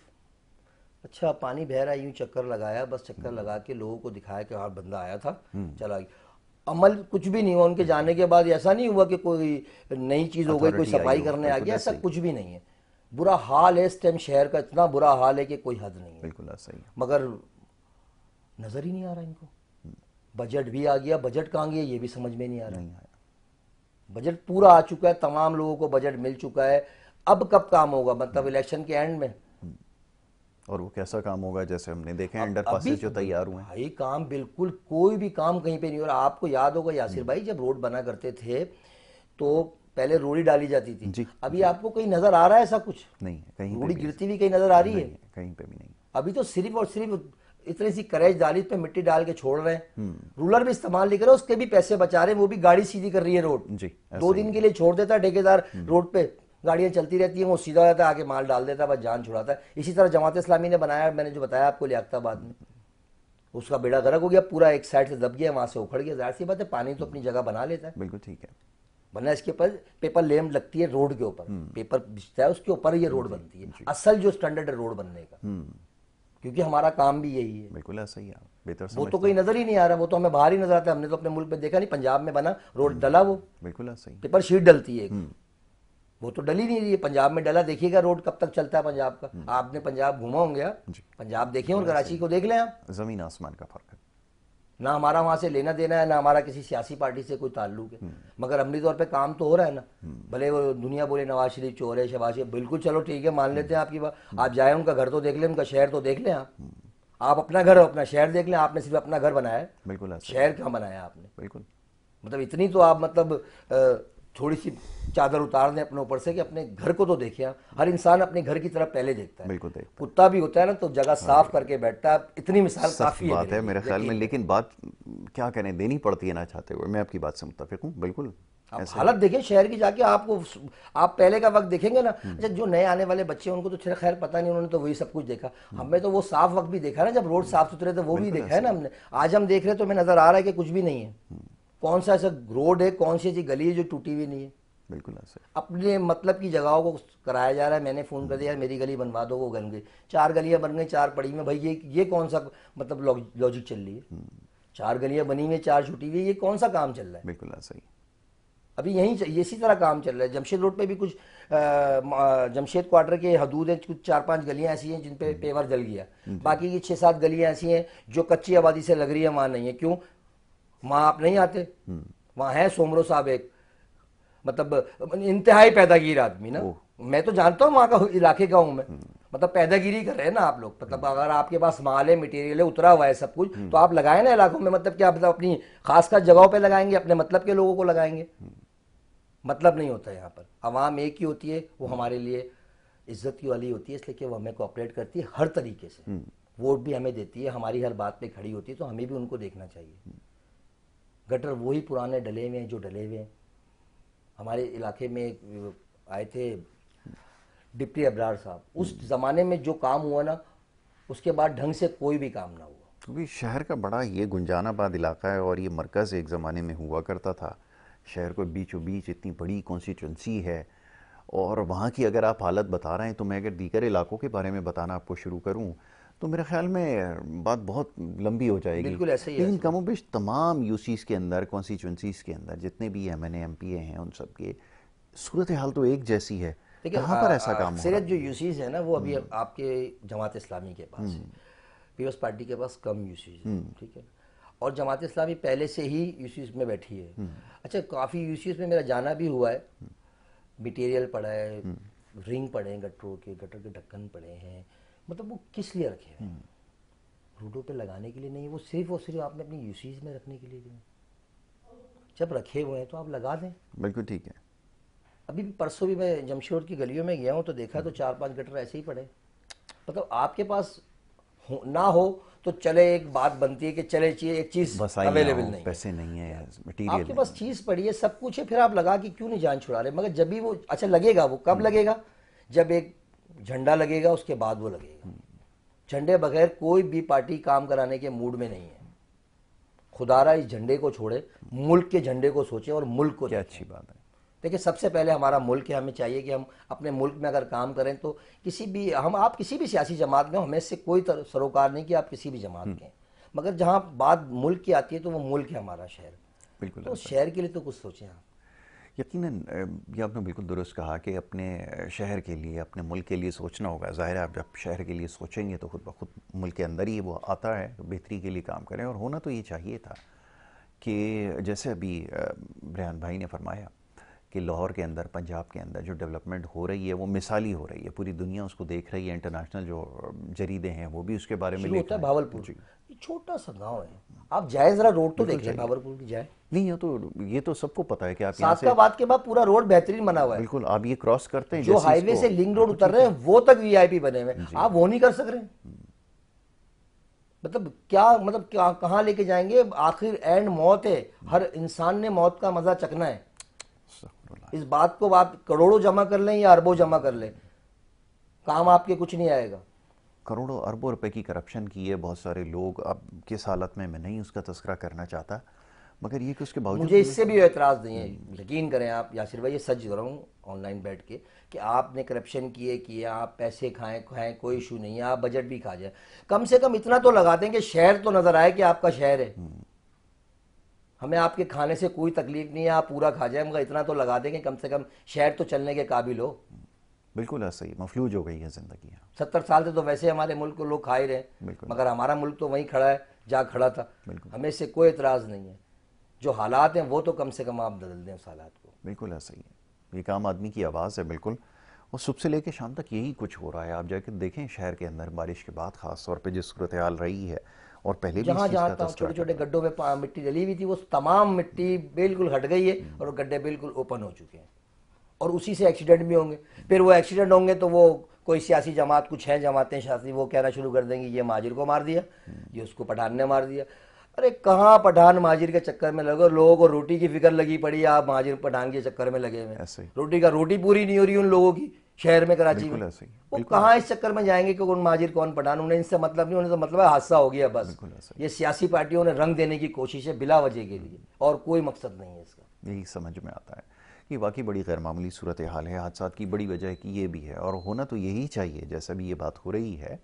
[SPEAKER 2] अच्छा पानी बह रहा है, यूं चक्कर लगाया, बस चक्कर लगा के लोगों को दिखाया कि हाँ बंदा आया था, चला गया। अमल कुछ भी नहीं हुआ उनके जाने के बाद। ऐसा नहीं हुआ कि कोई नई चीज़ हो गई, कोई
[SPEAKER 1] अथॉरिटी आई
[SPEAKER 2] सफाई
[SPEAKER 1] हो,
[SPEAKER 2] करने आ
[SPEAKER 1] बिल्कुल
[SPEAKER 2] गया,
[SPEAKER 1] ऐसा
[SPEAKER 2] ऐसा
[SPEAKER 1] ही,
[SPEAKER 2] कुछ भी नहीं है। बुरा हाल है इस टाइम, शहर का इतना बुरा हाल है कि कोई हद नहीं है,
[SPEAKER 1] बिल्कुल ऐसा ही है।
[SPEAKER 2] मगर नज़र ही नहीं आ रहा इनको। बजट भी आ गया, बजट कहाँ गया ये भी समझ में नहीं आ रहा।
[SPEAKER 1] नहीं आया।
[SPEAKER 2] बजट पूरा आ चुका है, तमाम लोगों को बजट मिल चुका है, अब कब काम होगा? मतलब इलेक्शन के एंड में।
[SPEAKER 1] और वो कैसा काम होगा? जैसे हमने देखे हैं अंडर
[SPEAKER 2] अभी
[SPEAKER 1] पासेस जो तैयार हुए हैं।
[SPEAKER 2] भाई काम बिल्कुल कोई भी काम कहीं पे नहीं हो रहा। आपको याद होगा यासिर भाई, जब रोड बना करते थे तो पहले रोड़ी डाली जाती थी,
[SPEAKER 1] जी
[SPEAKER 2] अभी आपको कहीं नजर आ रहा है ऐसा कुछ?
[SPEAKER 1] नहीं है, कहीं पे
[SPEAKER 2] रोड़ी
[SPEAKER 1] भी
[SPEAKER 2] गिरती हुई कहीं नजर आ रही
[SPEAKER 1] नहीं
[SPEAKER 2] है?
[SPEAKER 1] है, कहीं पे भी नहीं।
[SPEAKER 2] अभी तो सिर्फ और सिर्फ इतनी सी करेज डाली पे मिट्टी डाल के छोड़ रहे हैं। रूलर भी इस्तेमाल नहीं कर रहे, उसके भी पैसे बचा रहे हैं, वो भी गाड़ी सीधी कर रही है रोड।
[SPEAKER 1] जी, ऐसा
[SPEAKER 2] 2 दिन के लिए छोड़ देता है ठेकेदार रोड पे, गाड़ियां चलती रहती हैं, वो सीधा हो जाता है, आगे माल डाल देता है, बस जान छुड़ाता है। इसी तरह जमात इस्लामी ने बनाया, मैंने जो बताया आपको लियाकताबाद में, उसका बेड़ा गर्क हो गया, पूरा एक साइड से दब गया, वहां से उखड़ गया। जाहिर सी बात है, पानी तो अपनी जगह बना लेता है,
[SPEAKER 1] बिल्कुल ठीक है।
[SPEAKER 2] वरना इसके ऊपर पेपर लेम लगती है रोड के ऊपर, पेपर बिछता है उसके ऊपर ये रोड बनती है, असल जो स्टैंडर्ड है रोड बनने का, क्योंकि हमारा काम भी यही है।
[SPEAKER 1] बिल्कुल ऐसा ही है, बेहतर
[SPEAKER 2] वो तो
[SPEAKER 1] समझते
[SPEAKER 2] कहीं नजर ही नहीं आ रहा, वो तो हमें बाहर ही नजर आता है। हमने तो अपने मुल्क में देखा नहीं, पंजाब में बना रोड डला, वो
[SPEAKER 1] हैं। बिल्कुल ऐसा ही।
[SPEAKER 2] पेपर शीट डलती है, वो तो डल ही नहीं रही है। पंजाब में डला, देखिएगा रोड कब तक चलता है पंजाब का। आपने पंजाब घूमा होंगे,
[SPEAKER 1] जी।
[SPEAKER 2] पंजाब देखे और कराची को देख लें आप,
[SPEAKER 1] जमीन आसमान का फर्क है।
[SPEAKER 2] ना हमारा वहां से लेना देना है, ना हमारा किसी सियासी पार्टी से कोई ताल्लुक है, मगर अमली तौर पे काम तो हो रहा है ना। भले वो दुनिया बोले नवाज शरीफ चोर है, शहबाज शरीफ, बिल्कुल चलो ठीक है, मान लेते हैं आपकी बात। आप जाए उनका घर तो देख लें, उनका शहर तो देख लें। आप अपना घर और अपना शहर देख लें। आपने सिर्फ अपना घर बनाया है,
[SPEAKER 1] बिल्कुल ऐसा ही।
[SPEAKER 2] शहर कहाँ बनाया आपने?
[SPEAKER 1] बिल्कुल
[SPEAKER 2] मतलब इतनी तो आप मतलब थोड़ी सी चादर उतार दें अपने ऊपर से कि अपने घर को तो देखें आप। हर इंसान अपने घर की तरफ पहले देखता है,
[SPEAKER 1] बिल्कुल देखता
[SPEAKER 2] कुत्ता भी होता है ना तो जगह साफ करके बैठता है। इतनी मिसाल
[SPEAKER 1] है।
[SPEAKER 2] काफी
[SPEAKER 1] सच बात है
[SPEAKER 2] लिए,
[SPEAKER 1] मेरे ख्याल में,
[SPEAKER 2] यकीन
[SPEAKER 1] लेकिन बात क्या करें, देनी पड़ती है ना चाहते हुए। मैं आपकी बात से मुत्तफिक हूँ, बिल्कुल
[SPEAKER 2] आप
[SPEAKER 1] ऐसे
[SPEAKER 2] हालत देखें शहर की जाके, आपको आप पहले का वक्त देखेंगे ना। अच्छा, जो नए आने वाले बच्चे हैं उनको तो खैर पता नहीं, उन्होंने तो वही सब कुछ देखा। हमें तो वो साफ वक्त भी देखा ना, जब रोड साफ सुथरे थे, वो भी
[SPEAKER 1] बिल्कुल
[SPEAKER 2] देखा है ना हमने। आज हम देख रहे हैं तो हमें नजर आ रहा है कि कुछ भी नहीं है। कौन सा ऐसा रोड है, कौन सी ऐसी गली है जो टूटी हुई नहीं है?
[SPEAKER 1] बिल्कुल ऐसे।
[SPEAKER 2] अपने मतलब की जगहों को कराया जा रहा है। मैंने फ़ोन कर दिया यार मेरी गली बनवा दो, वो बन गई। 4 गलियां बन गई 4 पड़ी में, भाई ये कौन सा मतलब लॉजिक चल रही है? 4 गलियां बनी हुई 4 छूटी हुई, ये कौन सा काम चल रहा है?
[SPEAKER 1] बिल्कुल ऐसा ही।
[SPEAKER 2] अभी यहीं इसी तरह काम चल रहा है। जमशेद रोड पे भी कुछ जमशेद क्वार्टर के हदूद है, कुछ 4-5 गलियां ऐसी हैं जिन पे पेवर जल गया। बाकी की 6-7 गलियां ऐसी हैं जो कच्ची आबादी से लग रही है, वहाँ नहीं है। क्यों? वहाँ आप नहीं आते, वहाँ है सोमरो साहब एक मतलब इंतहाई पैदागीर आदमी ना। मैं तो जानता हूँ वहाँ का, इलाके का हूँ मैं। मतलब पैदागिरी कर रहे हैं ना आप लोग। मतलब अगर आपके पास माल है, मटेरियल है, उतरा हुआ है सब कुछ, तो आप लगाए ना इलाकों में। मतलब क्या मतलब अपनी खास खास जगहों पे लगाएंगे, अपने मतलब के लोगों को लगाएंगे? मतलब नहीं होता यहाँ पर। आवाम एक ही होती है, वो हमारे लिए इज्जत की वाली होती है, इसलिए कि वो हमें कोऑपरेट करती है हर तरीके से। वोट भी हमें देती है, हमारी हर बात पे खड़ी होती है, तो हमें भी उनको देखना चाहिए। गटर वही पुराने डले हुए हैं जो डले हुए हैं। हमारे इलाके में आए थे डिप्टी अबरार साहब, उस ज़माने में जो काम हुआ ना, उसके बाद ढंग से कोई भी काम ना हुआ।
[SPEAKER 1] क्योंकि शहर का बड़ा ये गुंजानाबाद इलाका है और ये मरकज़ एक ज़माने में हुआ करता था। शहर को बीचों बीच इतनी बड़ी कॉन्स्टिट्यूंसी है, और वहाँ की अगर आप हालत बता रहे हैं, तो मैं अगर दीगर इलाकों के बारे में बताना आपको शुरू करूँ तो मेरे ख्याल में बात बहुत लंबी हो जाएगी।
[SPEAKER 2] बिल्कुल ऐसे ही है।
[SPEAKER 1] लेकिन कमोबेश तमाम यूसीज़ के अंदर, कॉन्स्टिट्यूंसीज़ के अंदर जितने भी MNA MPA हैं, उन सब के सूरत हाल तो एक जैसी है। कहाँ पर ऐसा काम हो रहा
[SPEAKER 2] अक्सरियत
[SPEAKER 1] है?
[SPEAKER 2] जो यूसीज है ना, वो अभी आपके जमात इस्लामी के पास है, पीपल्स पार्टी के पास कम यूसीज है, ठीक है। और जमात इस्लामी पहले से ही यूसीज में बैठी है। अच्छा, काफ़ी यूसीज में मेरा जाना भी हुआ है, मटीरियल पड़ा है, रिंग पड़े हैं गटरों के, गटर के ढक्कन पड़े हैं। मतलब वो किस लिए रखे हैं? रोडों पे लगाने के लिए नहीं, वो सिर्फ और सिर्फ आपने अपनी यूसीज में रखने के लिए दिए। जब रखे हुए हैं तो आप लगा दें।
[SPEAKER 1] बिल्कुल ठीक है।
[SPEAKER 2] अभी भी परसों भी मैं जमशेद की गलियों में गया हूँ तो देखा तो 4-5 गटर ऐसे ही पड़े। मतलब आपके पास ना हो तो चले, एक बात बनती है कि चले चाहिए, एक चीज़
[SPEAKER 1] वसाइल ना
[SPEAKER 2] अवेलेबल
[SPEAKER 1] हो,
[SPEAKER 2] नहीं है,
[SPEAKER 1] पैसे नहीं है, मटेरियल
[SPEAKER 2] आपके
[SPEAKER 1] नहीं
[SPEAKER 2] पास
[SPEAKER 1] है।
[SPEAKER 2] चीज़ पड़ी है, सब कुछ है, फिर आप लगा कि क्यों नहीं जान छुड़ा रहे। मगर जब भी वो अच्छा लगेगा, वो कब लगेगा? जब एक झंडा लगेगा, उसके बाद वो लगेगा। झंडे बगैर कोई भी पार्टी काम कराने के मूड में नहीं है। खुदारा इस झंडे को छोड़े, मुल्क के झंडे को सोचें और मुल्क को
[SPEAKER 1] क्या
[SPEAKER 2] देखें।
[SPEAKER 1] अच्छी बात है।
[SPEAKER 2] देखिए, सबसे पहले हमारा मुल्क है, हमें चाहिए कि हम अपने मुल्क में अगर काम करें तो किसी भी, हम आप किसी भी सियासी जमात में हो, हमें इससे कोई सरोकार नहीं कि आप किसी भी जमात के हैं, मगर जहाँ बात मुल्क की आती है तो वो मुल्क है हमारा शहर।
[SPEAKER 1] बिल्कुल
[SPEAKER 2] तो उस
[SPEAKER 1] ऐसा है।
[SPEAKER 2] शहर के लिए तो कुछ सोचें आप।
[SPEAKER 1] यकीनन ये आपने बिल्कुल दुरुस्त कहा कि अपने शहर के लिए, अपने मुल्क के लिए सोचना होगा। ज़ाहिर है आप जब शहर के लिए सोचेंगे तो खुद ब खुद मुल्क के अंदर ही वो आता है, बेहतरी के लिए काम करें। और होना तो ये चाहिए था कि जैसे अभी रेहान भाई ने फरमाया कि लाहौर के अंदर, पंजाब के अंदर जो डेवलपमेंट हो रही है वो मिसाली हो रही है, पूरी दुनिया उसको देख रही है। इंटरनेशनल जो जरीदे हैं वो भी उसके बारे में
[SPEAKER 2] शुरू
[SPEAKER 1] लिख
[SPEAKER 2] होता है
[SPEAKER 1] रहे हैं।
[SPEAKER 2] भावलपुर,
[SPEAKER 1] जी,
[SPEAKER 2] ये छोटा सा गांव है, आप जाए जरा रोड तो
[SPEAKER 1] बिल्कुल
[SPEAKER 2] देख लें
[SPEAKER 1] चाहिए।
[SPEAKER 2] भावलपुर की, जाए।
[SPEAKER 1] नहीं, ये तो सबको पता है कि आप यहाँ से
[SPEAKER 2] सादकाबाद के बाद पूरा रोड बेहतरीन बना हुआ है,
[SPEAKER 1] बिल्कुल आप ये क्रॉस करते हैं
[SPEAKER 2] जो
[SPEAKER 1] जैसे
[SPEAKER 2] हाईवे
[SPEAKER 1] इसको,
[SPEAKER 2] से लिंक
[SPEAKER 1] हाँ
[SPEAKER 2] रोड
[SPEAKER 1] तो
[SPEAKER 2] उतर
[SPEAKER 1] ठीक
[SPEAKER 2] रहे
[SPEAKER 1] है।
[SPEAKER 2] हैं वो तक वीआईपी बने हुए हैं,
[SPEAKER 1] जी,
[SPEAKER 2] आप वो नहीं कर सक रहे हैं। मतलब क्या, मतलब क्या, कहाँ लेके जाएंगे? आखिर एंड मौत है, हर इंसान ने मौत का मजा चखना है।
[SPEAKER 1] अस्तगफुरुल्लाह।
[SPEAKER 2] इस बात को आप करोड़ों जमा कर लें या अरबों जमा कर लें, काम आपके कुछ नहीं आएगा।
[SPEAKER 1] करोड़ों अरबों रुपए की करप्शन की है बहुत सारे लोग। अब किस हालत में, मैं नहीं उसका तस्करा करना चाहता, मगर ये कि उसके बावजूद
[SPEAKER 2] मुझे
[SPEAKER 1] भी
[SPEAKER 2] इससे भी एतराज़ नहीं है, यकीन करें आप यासिर भाई, ये सच कह रहा हूँ ऑनलाइन बैठ के, कि आपने करप्शन किए आप पैसे खाएं खाएं, कोई इशू नहीं है, आप बजट भी खा जाए, कम से कम इतना तो लगा दें कि शहर तो नज़र आए कि आपका शहर है। हमें आपके खाने से कोई तकलीफ नहीं है, आप पूरा खा जाए, मगर इतना तो लगा दें कि कम से कम शहर तो चलने के काबिल हो।
[SPEAKER 1] बिल्कुल ऐसा ही मफलूज हो गई है ज़िंदगी।
[SPEAKER 2] 70 साल से तो वैसे हमारे मुल्क को लोग खा ही रहे हैं,
[SPEAKER 1] बिल्कुल
[SPEAKER 2] मगर हमारा मुल्क तो वहीं खड़ा है जहाँ खड़ा था।
[SPEAKER 1] बिल्कुल
[SPEAKER 2] हमें इससे कोई एतराज़ नहीं है, जो हालात हैं वो तो कम से कम आप बदल दें उस हालात को।
[SPEAKER 1] बिल्कुल ऐसा ही है। ये एक आम आदमी की आवाज़ है बिल्कुल। और सुबह से लेकर शाम तक यही कुछ हो रहा है। आप जाकर देखें शहर के अंदर बारिश के बाद ख़ास तौर पे जिस सूरत हाल रही है, और पहले भी इस
[SPEAKER 2] जहाँ
[SPEAKER 1] चीज़
[SPEAKER 2] जहाँ
[SPEAKER 1] का
[SPEAKER 2] तक
[SPEAKER 1] तस्करा
[SPEAKER 2] छोटे छोटे
[SPEAKER 1] करता
[SPEAKER 2] गड्ढों में मिट्टी डली हुई थी, वो तमाम मिट्टी बिल्कुल हट गई है और वो गड्ढे बिल्कुल ओपन हो चुके हैं, और उसी से एक्सीडेंट भी होंगे। फिर वो एक्सीडेंट होंगे तो वो कोई सियासी जमात, कुछ हैं जमातें सियासी, वो कहना शुरू कर देंगे ये महाजिर को मार दिया, ये उसको पठान ने मार दिया। अरे कहाँ पठान महाजिर के चक्कर में लगे, लोगों को रोटी की फिक्र लगी पड़ी है, आप महाजिर पठान के चक्कर में लगे हुए हैं।
[SPEAKER 1] ऐसे ही।
[SPEAKER 2] रोटी पूरी नहीं हो रही उन लोगों की शहर में, कराची में।
[SPEAKER 1] बिल्कुल ऐसे ही।
[SPEAKER 2] वो
[SPEAKER 1] बिल्कुल
[SPEAKER 2] कहाँ इस चक्कर में जाएंगे कि कौन महाजिर कौन पठान, उन्हें इनसे मतलब नहीं, उन्हें तो मतलब है हादसा हो गया बस।
[SPEAKER 1] बिल्कुल ऐसा ही।
[SPEAKER 2] ये सियासी पार्टियों ने रंग देने की कोशिश है बिला वजह के लिए, और कोई मकसद नहीं है इसका।
[SPEAKER 1] यही समझ में आता है कि वाकई बड़ी गैर मामूली सूरत हाल है। हादसात की बड़ी वजह कि ये भी है, और होना तो यही चाहिए। जैसा भी ये बात हो रही है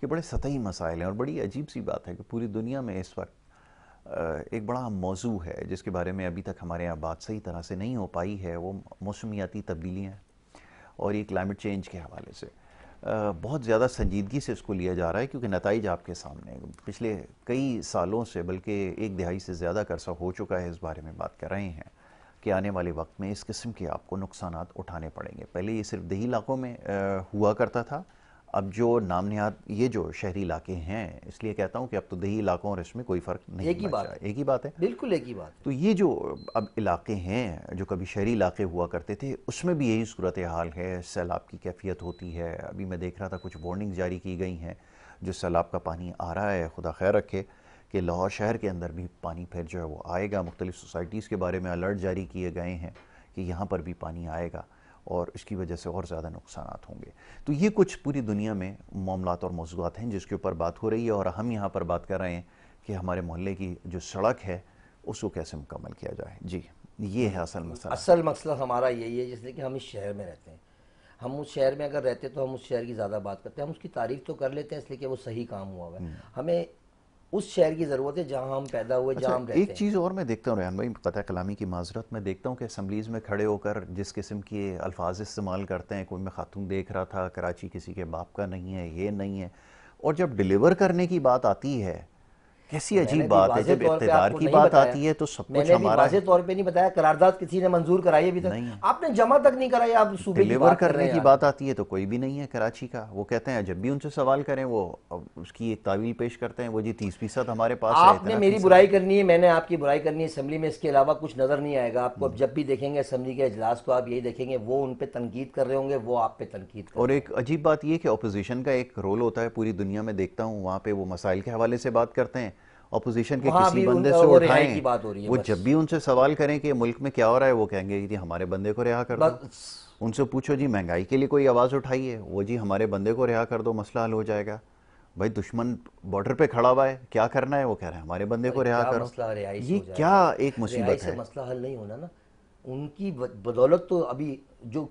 [SPEAKER 1] कि बड़े सतही मसाइल हैं, और बड़ी अजीब सी बात है कि पूरी दुनिया में इस वक्त एक बड़ा मौजू है जिसके बारे में अभी तक हमारे यहाँ बात सही तरह से नहीं हो पाई है, वो मौसमियाती तब्दीलियाँ और ये क्लाइमेट चेंज के हवाले से बहुत ज़्यादा संजीदगी से इसको लिया जा रहा है, क्योंकि नताइज आपके सामने पिछले कई सालों से, बल्कि एक दिहाई से ज़्यादा अरसा हो चुका है, इस बारे में बात कर रहे हैं कि आने वाले वक्त में इस किस्म के आपको नुकसानात उठाने पड़ेंगे। पहले ये सिर्फ देही इलाकों में हुआ करता था, अब जो नाम नहाद ये जो शहरी इलाके हैं, इसलिए कहता हूँ कि अब तो देही इलाकों और इसमें कोई फ़र्क नहीं
[SPEAKER 2] एक ही
[SPEAKER 1] बचा
[SPEAKER 2] बात
[SPEAKER 1] है,
[SPEAKER 2] है,
[SPEAKER 1] एक ही बात है।
[SPEAKER 2] बिल्कुल एक ही बात है।
[SPEAKER 1] तो ये जो अब इलाके हैं जो कभी शहरी इलाके हुआ करते थे, उसमें भी यही सूरत हाल है। सैलाब की कैफियत होती है। अभी मैं देख रहा था कुछ वार्निंग जारी की गई हैं, जो सैलाब का पानी आ रहा है, खुदा खैर रखे कि लाहौर शहर के अंदर भी पानी फिर जो है वो आएगा। मुख्तलिफ सोसाइटीज़ के बारे में अलर्ट जारी किए गए हैं कि यहाँ पर भी पानी आएगा और इसकी वजह से और ज़्यादा नुकसानात होंगे। तो ये कुछ पूरी दुनिया में मामलात और मौज़ूआत हैं जिसके ऊपर बात हो रही है, और हम यहाँ पर बात कर रहे हैं कि हमारे मोहल्ले की जो सड़क है उसको कैसे मुकम्मल किया जाए। जी, ये है असल मसला।
[SPEAKER 2] असल मसला हमारा यही है, जैसे कि हम इस शहर में रहते हैं, हम उस शहर में अगर रहते तो हम उस शहर की ज़्यादा बात करते हैं, हम उसकी तारीफ तो कर लेते हैं इसलिए कि वो सही काम हुआ हुआ है। हमें उस शहर की ज़रूरत है जहाँ हम पैदा हुए, जहाँ हम
[SPEAKER 1] अच्छा,
[SPEAKER 2] रहते
[SPEAKER 1] एक
[SPEAKER 2] हैं।
[SPEAKER 1] चीज़ और मैं देखता हूँ रेहान भाई, कतई कलामी की माजरत, मैं देखता हूँ कि असम्बलीज़ में खड़े होकर जिस किस्म के अल्फाज इस्तेमाल करते हैं, कोई मैं खातून देख रहा था कराची, किसी के बाप का नहीं है, ये नहीं है, और जब डिलीवर करने की बात आती है कैसी अजीब बात है, जब इक़्तिदार की बात आती है तो सब कुछ
[SPEAKER 2] मैंने भी
[SPEAKER 1] हमारा
[SPEAKER 2] वाज़े तौर पे नहीं बताया, करारदाद किसी ने मंजूर कराई अभी तक
[SPEAKER 1] नहीं है।
[SPEAKER 2] आपने जमा तक नहीं कराई, आप सूबे की
[SPEAKER 1] डिलीवर
[SPEAKER 2] बात कर रहे
[SPEAKER 1] करने
[SPEAKER 2] हैं
[SPEAKER 1] की
[SPEAKER 2] यार।
[SPEAKER 1] बात आती है तो कोई भी नहीं है कराची का। वो कहते हैं जब भी उनसे सवाल करें वो उसकी एक तावील पेश करते हैं, वो जी 30% हमारे पास है,
[SPEAKER 2] आपने
[SPEAKER 1] इतना
[SPEAKER 2] मेरी
[SPEAKER 1] 30%।
[SPEAKER 2] बुराई करनी है, मैंने आपकी बुराई करनी है असेंबली में, इसके अलावा कुछ नजर नहीं आएगा आपको। अब जब भी देखेंगे असेंबली के इजलास को आप यही देखेंगे, वो उन पे तनकीद कर रहे होंगे, वो आप पे तनकीद कर
[SPEAKER 1] और
[SPEAKER 2] रहे
[SPEAKER 1] एक अजीब बात यह कि अपोजिशन का एक रोल होता है, पूरी दुनिया में देखता हूँ वहाँ पे वो मसाइल के हवाले से बात करते हैं, अपोजिशन के
[SPEAKER 2] वहाँ
[SPEAKER 1] किसी
[SPEAKER 2] भी
[SPEAKER 1] बंदे
[SPEAKER 2] उनका
[SPEAKER 1] से
[SPEAKER 2] वो रिहाई
[SPEAKER 1] उठाएं,
[SPEAKER 2] की बात हो रही है
[SPEAKER 1] वो
[SPEAKER 2] बस।
[SPEAKER 1] जब भी उनसे सवाल करें कि मुल्क में क्या हो रहा है वो कहेंगे कि हमारे बंदे को रिहा कर दो।
[SPEAKER 2] बस
[SPEAKER 1] उनसे पूछो जी महंगाई के लिए कोई आवाज़ उठाइए, वो जी हमारे बंदे को रिहा कर दो मसला हल हो जाएगा। भाई दुश्मन बॉर्डर पे खड़ा हुआ है, क्या करना है, वो कह रहे हैं हमारे बंदे को रिहा
[SPEAKER 2] क्या
[SPEAKER 1] करो।
[SPEAKER 2] मसला रिहाई से
[SPEAKER 1] ये
[SPEAKER 2] हो
[SPEAKER 1] क्या
[SPEAKER 2] जाएगा?
[SPEAKER 1] एक
[SPEAKER 2] रिहाई
[SPEAKER 1] मुसीबत
[SPEAKER 2] से
[SPEAKER 1] है।
[SPEAKER 2] मसला हल नहीं होना ना, उनकी बदौलत तो अभी जो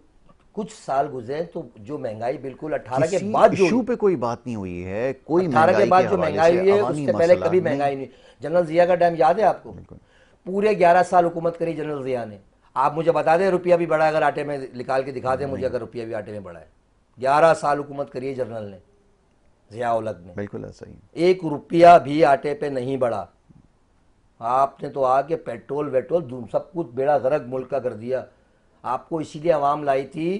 [SPEAKER 2] कुछ साल गुजरे तो जो महंगाई बिल्कुल 18 के
[SPEAKER 1] किसी
[SPEAKER 2] बाद जो
[SPEAKER 1] इशू पे कोई बात नहीं हुई है, कोई
[SPEAKER 2] 18 के
[SPEAKER 1] महंगाई के
[SPEAKER 2] बाद जो
[SPEAKER 1] हवाले
[SPEAKER 2] महंगाई
[SPEAKER 1] से
[SPEAKER 2] हुई है
[SPEAKER 1] अवामी
[SPEAKER 2] उससे पहले
[SPEAKER 1] मसला
[SPEAKER 2] कभी
[SPEAKER 1] नहीं।
[SPEAKER 2] महंगाई नहीं। जनरल जिया का टाइम याद है आपको?
[SPEAKER 1] बिल्कुल।
[SPEAKER 2] पूरे 11 साल हुकूमत करी जनरल जिया ने। आप मुझे बता दें रुपया भी बढ़ा, अगर आटे में निकाल के दिखा दें मुझे अगर रुपया भी आटे में बढ़ा है। 11 साल हुकूमत करी है जनरल ने, जिया उल हक ने,
[SPEAKER 1] बिल्कुल ऐसा ही।
[SPEAKER 2] 1 रुपया भी आटे पे नहीं बढ़ा। आपने तो आके पेट्रोल वेट्रोल सब कुछ बेड़ा गर्क मुल्क का कर दिया। आपको इसीलिए आवाम लाई थी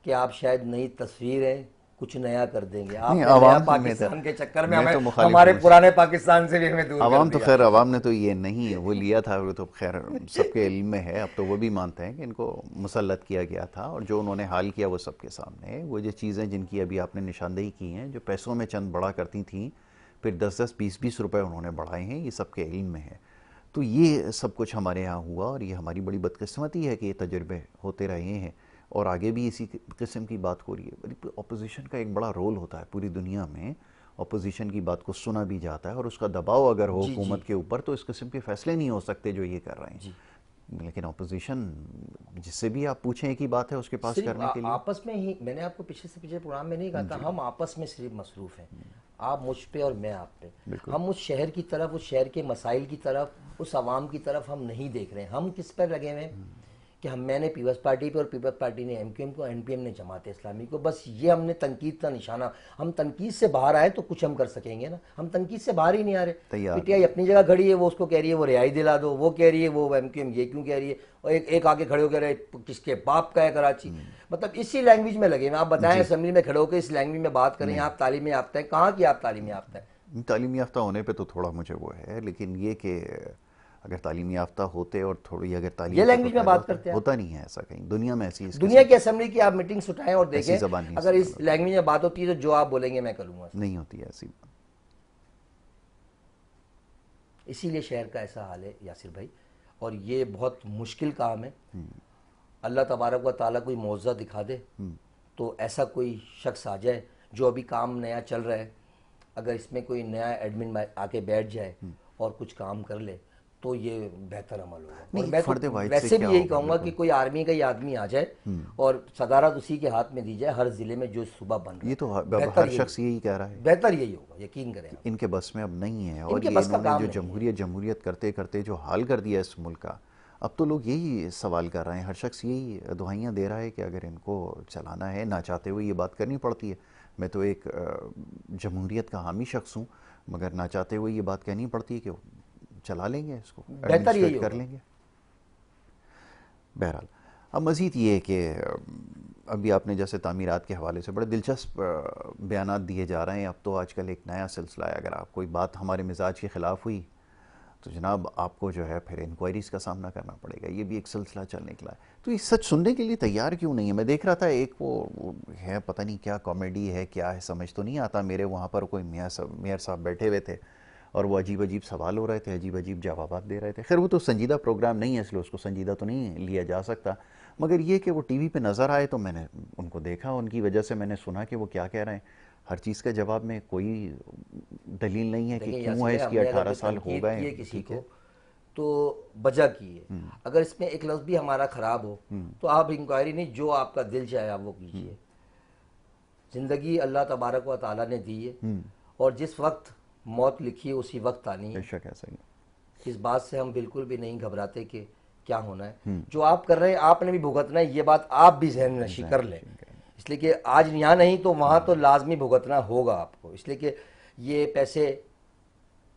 [SPEAKER 2] कि आप शायद नई तस्वीरें कुछ नया कर देंगे।
[SPEAKER 1] नहीं,
[SPEAKER 2] आपने नया
[SPEAKER 1] आवाम में
[SPEAKER 2] पाकिस्तान के चक्कर में
[SPEAKER 1] मैं
[SPEAKER 2] हमें
[SPEAKER 1] तो मुखालिफ
[SPEAKER 2] हमारे
[SPEAKER 1] हूँ।
[SPEAKER 2] पुराने पाकिस्तान से भी हमें दूर कर
[SPEAKER 1] आवाम तो
[SPEAKER 2] दिया।
[SPEAKER 1] खैर, आवाम ने तो ये नहीं वो लिया था, वो तो खैर सबके इल्म में है। अब तो वो भी मानते हैं कि इनको मुसल्लत किया गया था और जो उन्होंने हाल किया वो सबके सामने है। वो जो चीज़ें जिनकी अभी आपने निशानदेही की हैं, जो पैसों में चंद बढ़ा करती थी, फिर 10-10, 20-20 रुपए उन्होंने बढ़ाए हैं, ये सबके इल्म में है। तो ये सब कुछ हमारे यहाँ हुआ और ये हमारी बड़ी बदकिस्मती है कि ये तजुर्बे होते रहे हैं और आगे भी इसी किस्म की बात हो रही है। अपोजिशन का एक बड़ा रोल होता है पूरी दुनिया में, अपोजिशन की बात को सुना भी जाता है और उसका दबाव अगर हो हुकूमत के ऊपर तो इस किस्म के फैसले नहीं हो सकते जो ये कर रहे हैं। लेकिन अपोजिशन जिससे भी आप पूछें एक ही बात है उसके पास करने के लिए।
[SPEAKER 2] आपस में ही, मैंने आपको पिछले प्रोग्राम में नहीं कहा था, हम आपस में सिर्फ मसरूफ़ हैं। आप मुझ पे और मैं आप पे। हम उस शहर की तरफ, उस शहर के मसाइल की तरफ, उस आवाम की तरफ हम नहीं देख रहे हैं। हम किस पर लगे हुए हैं कि मैंने पीपल्स पार्टी पे और पीपल्स पार्टी ने एमक्यूएम को, एनपीएम ने जमात इस्लामी को, बस ये हमने तनकीद का निशाना। हम तनकीद से बाहर आए तो कुछ हम कर सकेंगे ना, हम तनकीद से बाहर ही नहीं आ रहे। पीटीआई अपनी जगह खड़ी है, वो उसको कह रही है वो रिहाई दिला दो, वो कह रही है वो एमक्यूएम ये क्यों कह रही है, और एक आगे खड़े हो कह रहे किसके बाप का है कराची। मतलब इसी लैंग्वेज में लगे हैं। आप बताएं असेंबली में खड़े होकर इस लैंग्वेज में बात करें, आप तालीम याफ्ता हैं, कहाँ की आप तालीम याफ्ता हैं?
[SPEAKER 1] तालीम याफ्ता होने पे तो थोड़ा मुझे वो है, लेकिन ये कि अगर तालीम याफ्ता होते और थोड़ी अगर तालीम
[SPEAKER 2] ये लैंग्वेज में बात करते हैं,
[SPEAKER 1] होता नहीं है ऐसा कहीं दुनिया में। ऐसी
[SPEAKER 2] दुनिया की असेंबली की आप मीटिंग्स उठाएं और देखें,
[SPEAKER 1] ज़बान
[SPEAKER 2] अगर इस लैंग्वेज में बात होती है तो जो आप बोलेंगे मैं करूँगा।
[SPEAKER 1] नहीं होती है ऐसी।
[SPEAKER 2] इसीलिए शहर का ऐसा हाल है यासिर भाई, और ये बहुत मुश्किल काम है। अल्लाह तबारक व ताला कोई मौज़ा दिखा दे तो ऐसा कोई शख्स आ जाए जो अभी काम नया चल रहा है, अगर इसमें कोई नया एडमिन आके बैठ जाए और कुछ काम कर ले तो ये बेहतर अमल होगा। और मैं तो वैसे भी यही कहूँगा कि कोई आर्मी का ही आदमी आ जाए और सदारत उसी के हाथ में दी जाए हर ज़िले में जो सुबह बन रहा है।
[SPEAKER 1] ये तो हर शख्स यही कह रहा है,
[SPEAKER 2] बेहतर यही होगा, यकीन करें।
[SPEAKER 1] इनके बस में अब नहीं है और ये इन्होंने जो जमहूरियत करते करते जो हाल कर दिया इस मुल्क का, अब तो लोग यही सवाल कर रहे हैं, हर शख्स यही दुआइयाँ दे रहा है कि अगर इनको चलाना है, ना चाहते हुए ये बात करनी पड़ती है। मैं तो एक जमहूरियत का हामी शख्स हूँ, मगर ना चाहते हुए ये बात कहनी पड़ती है कि चला लेंगे इसको,
[SPEAKER 2] बेहतर यही
[SPEAKER 1] कर लेंगे। बहरहाल अब मज़ीद ये है कि अभी आपने जैसे तामीरात के हवाले से बड़े दिलचस्प बयानात दिए जा रहे हैं। अब तो आजकल एक नया सिलसिला है, अगर आप कोई बात हमारे मिजाज के ख़िलाफ़ हुई तो जनाब आपको जो है फिर इंक्वायरीज़ का सामना करना पड़ेगा। ये भी एक सिलसिला चल निकला है। तो ये सच सुनने के लिए तैयार क्यों नहीं है? मैं देख रहा था एक वो है, पता नहीं क्या कॉमेडी है, क्या है समझ तो नहीं आता। मेरे वहाँ पर कोई मेयर साहब बैठे हुए थे और वो अजीब अजीब सवाल हो रहे थे, अजीब अजीब जवाबात दे रहे थे। खैर वो तो संजीदा प्रोग्राम नहीं है इसलिए उसको संजीदा तो नहीं लिया जा सकता, मगर ये कि वो टीवी पे नज़र आए तो मैंने उनको देखा, उनकी वजह से मैंने सुना कि वो क्या कह रहे हैं। हर चीज़ के जवाब में कोई दलील नहीं है कि क्यों है इसकी 18 साल हो गए
[SPEAKER 2] किसी को, तो वजह की है। अगर इसमें एक लफ्ज़ भी हमारा ख़राब हो तो आप इंक्वायरी नहीं, जो आपका दिल चाहे आप वो कीजिए। ज़िंदगी अल्लाह तबारक व तआला ने दी है और जिस वक्त मौत लिखी है उसी वक्त आनी है।
[SPEAKER 1] बेशक ऐसा ही।
[SPEAKER 2] इस बात से हम बिल्कुल भी नहीं घबराते कि क्या होना है। जो आप कर रहे हैं आपने भी भुगतना है, ये बात आप भी जहन नशी कर लें, इसलिए कि आज यहाँ नहीं तो वहाँ तो लाजमी भुगतना होगा आपको। इसलिए कि ये पैसे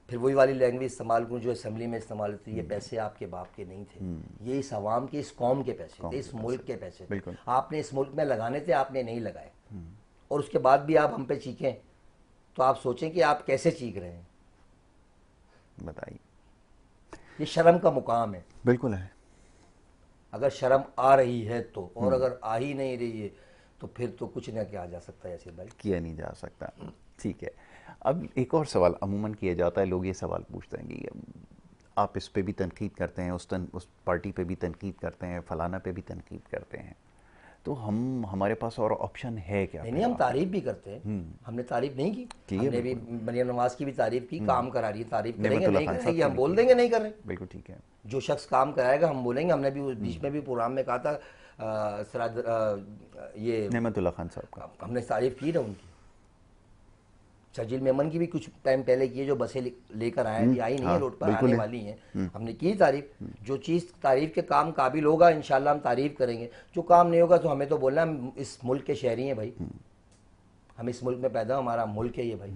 [SPEAKER 2] फिर वही वाली लैंग्वेज इस्तेमाल करूँ जो असेंबली में इस्तेमाल होती है, ये पैसे आपके बाप के नहीं थे, ये इस आवाम के, इस कौम के पैसे थे, इस मुल्क के पैसे थे, आपने इस मुल्क में लगाने थे, आपने नहीं लगाए। और उसके बाद भी आप हम पे चीखें तो आप सोचें कि आप कैसे चीख रहे हैं।
[SPEAKER 1] बताइए,
[SPEAKER 2] ये शर्म का मुकाम है।
[SPEAKER 1] बिल्कुल है।
[SPEAKER 2] अगर शर्म आ रही है तो, और अगर आ ही नहीं रही है तो फिर तो कुछ ना किया जा सकता है ऐसे भाई,
[SPEAKER 1] किया नहीं जा सकता। ठीक है, अब एक और सवाल अमूमन किया जाता है, लोग ये सवाल पूछते हैं कि आप इस पे भी तनकीद करते हैं, उस पार्टी पे भी तनकीद करते हैं, फलाना पे भी तनकीद करते हैं, तो हमारे पास और ऑप्शन है क्या?
[SPEAKER 2] नहीं, हम तारीफ भी करते हैं। हमने तारीफ नहीं की, हमने भी मरियम नवाज की भी तारीफ की, काम करा रही है, तारीफ करेंगे, नहीं करेंगे हम बोल देंगे नहीं कर रहे।
[SPEAKER 1] बिल्कुल ठीक है,
[SPEAKER 2] जो शख्स काम कराएगा हम बोलेंगे। हमने भी उस बीच में भी प्रोग्राम में कहा था ये
[SPEAKER 1] नेमतुल्लाह खान साहब का,
[SPEAKER 2] हमने तारीफ की ना उनकी। शर्जील मेमन की भी कुछ टाइम पहले की है, जो बसें लेकर आए हैं, आई नहीं है रोड पर, आने वाली हैं, हमने की तारीफ। जो चीज़ तारीफ के काम काबिल होगा इंशाल्लाह हम तारीफ करेंगे, जो काम नहीं होगा तो हमें तो बोलना हम इस मुल्क के शहरी हैं भाई, हम इस मुल्क में पैदा, हमारा मुल्क है ये भाई।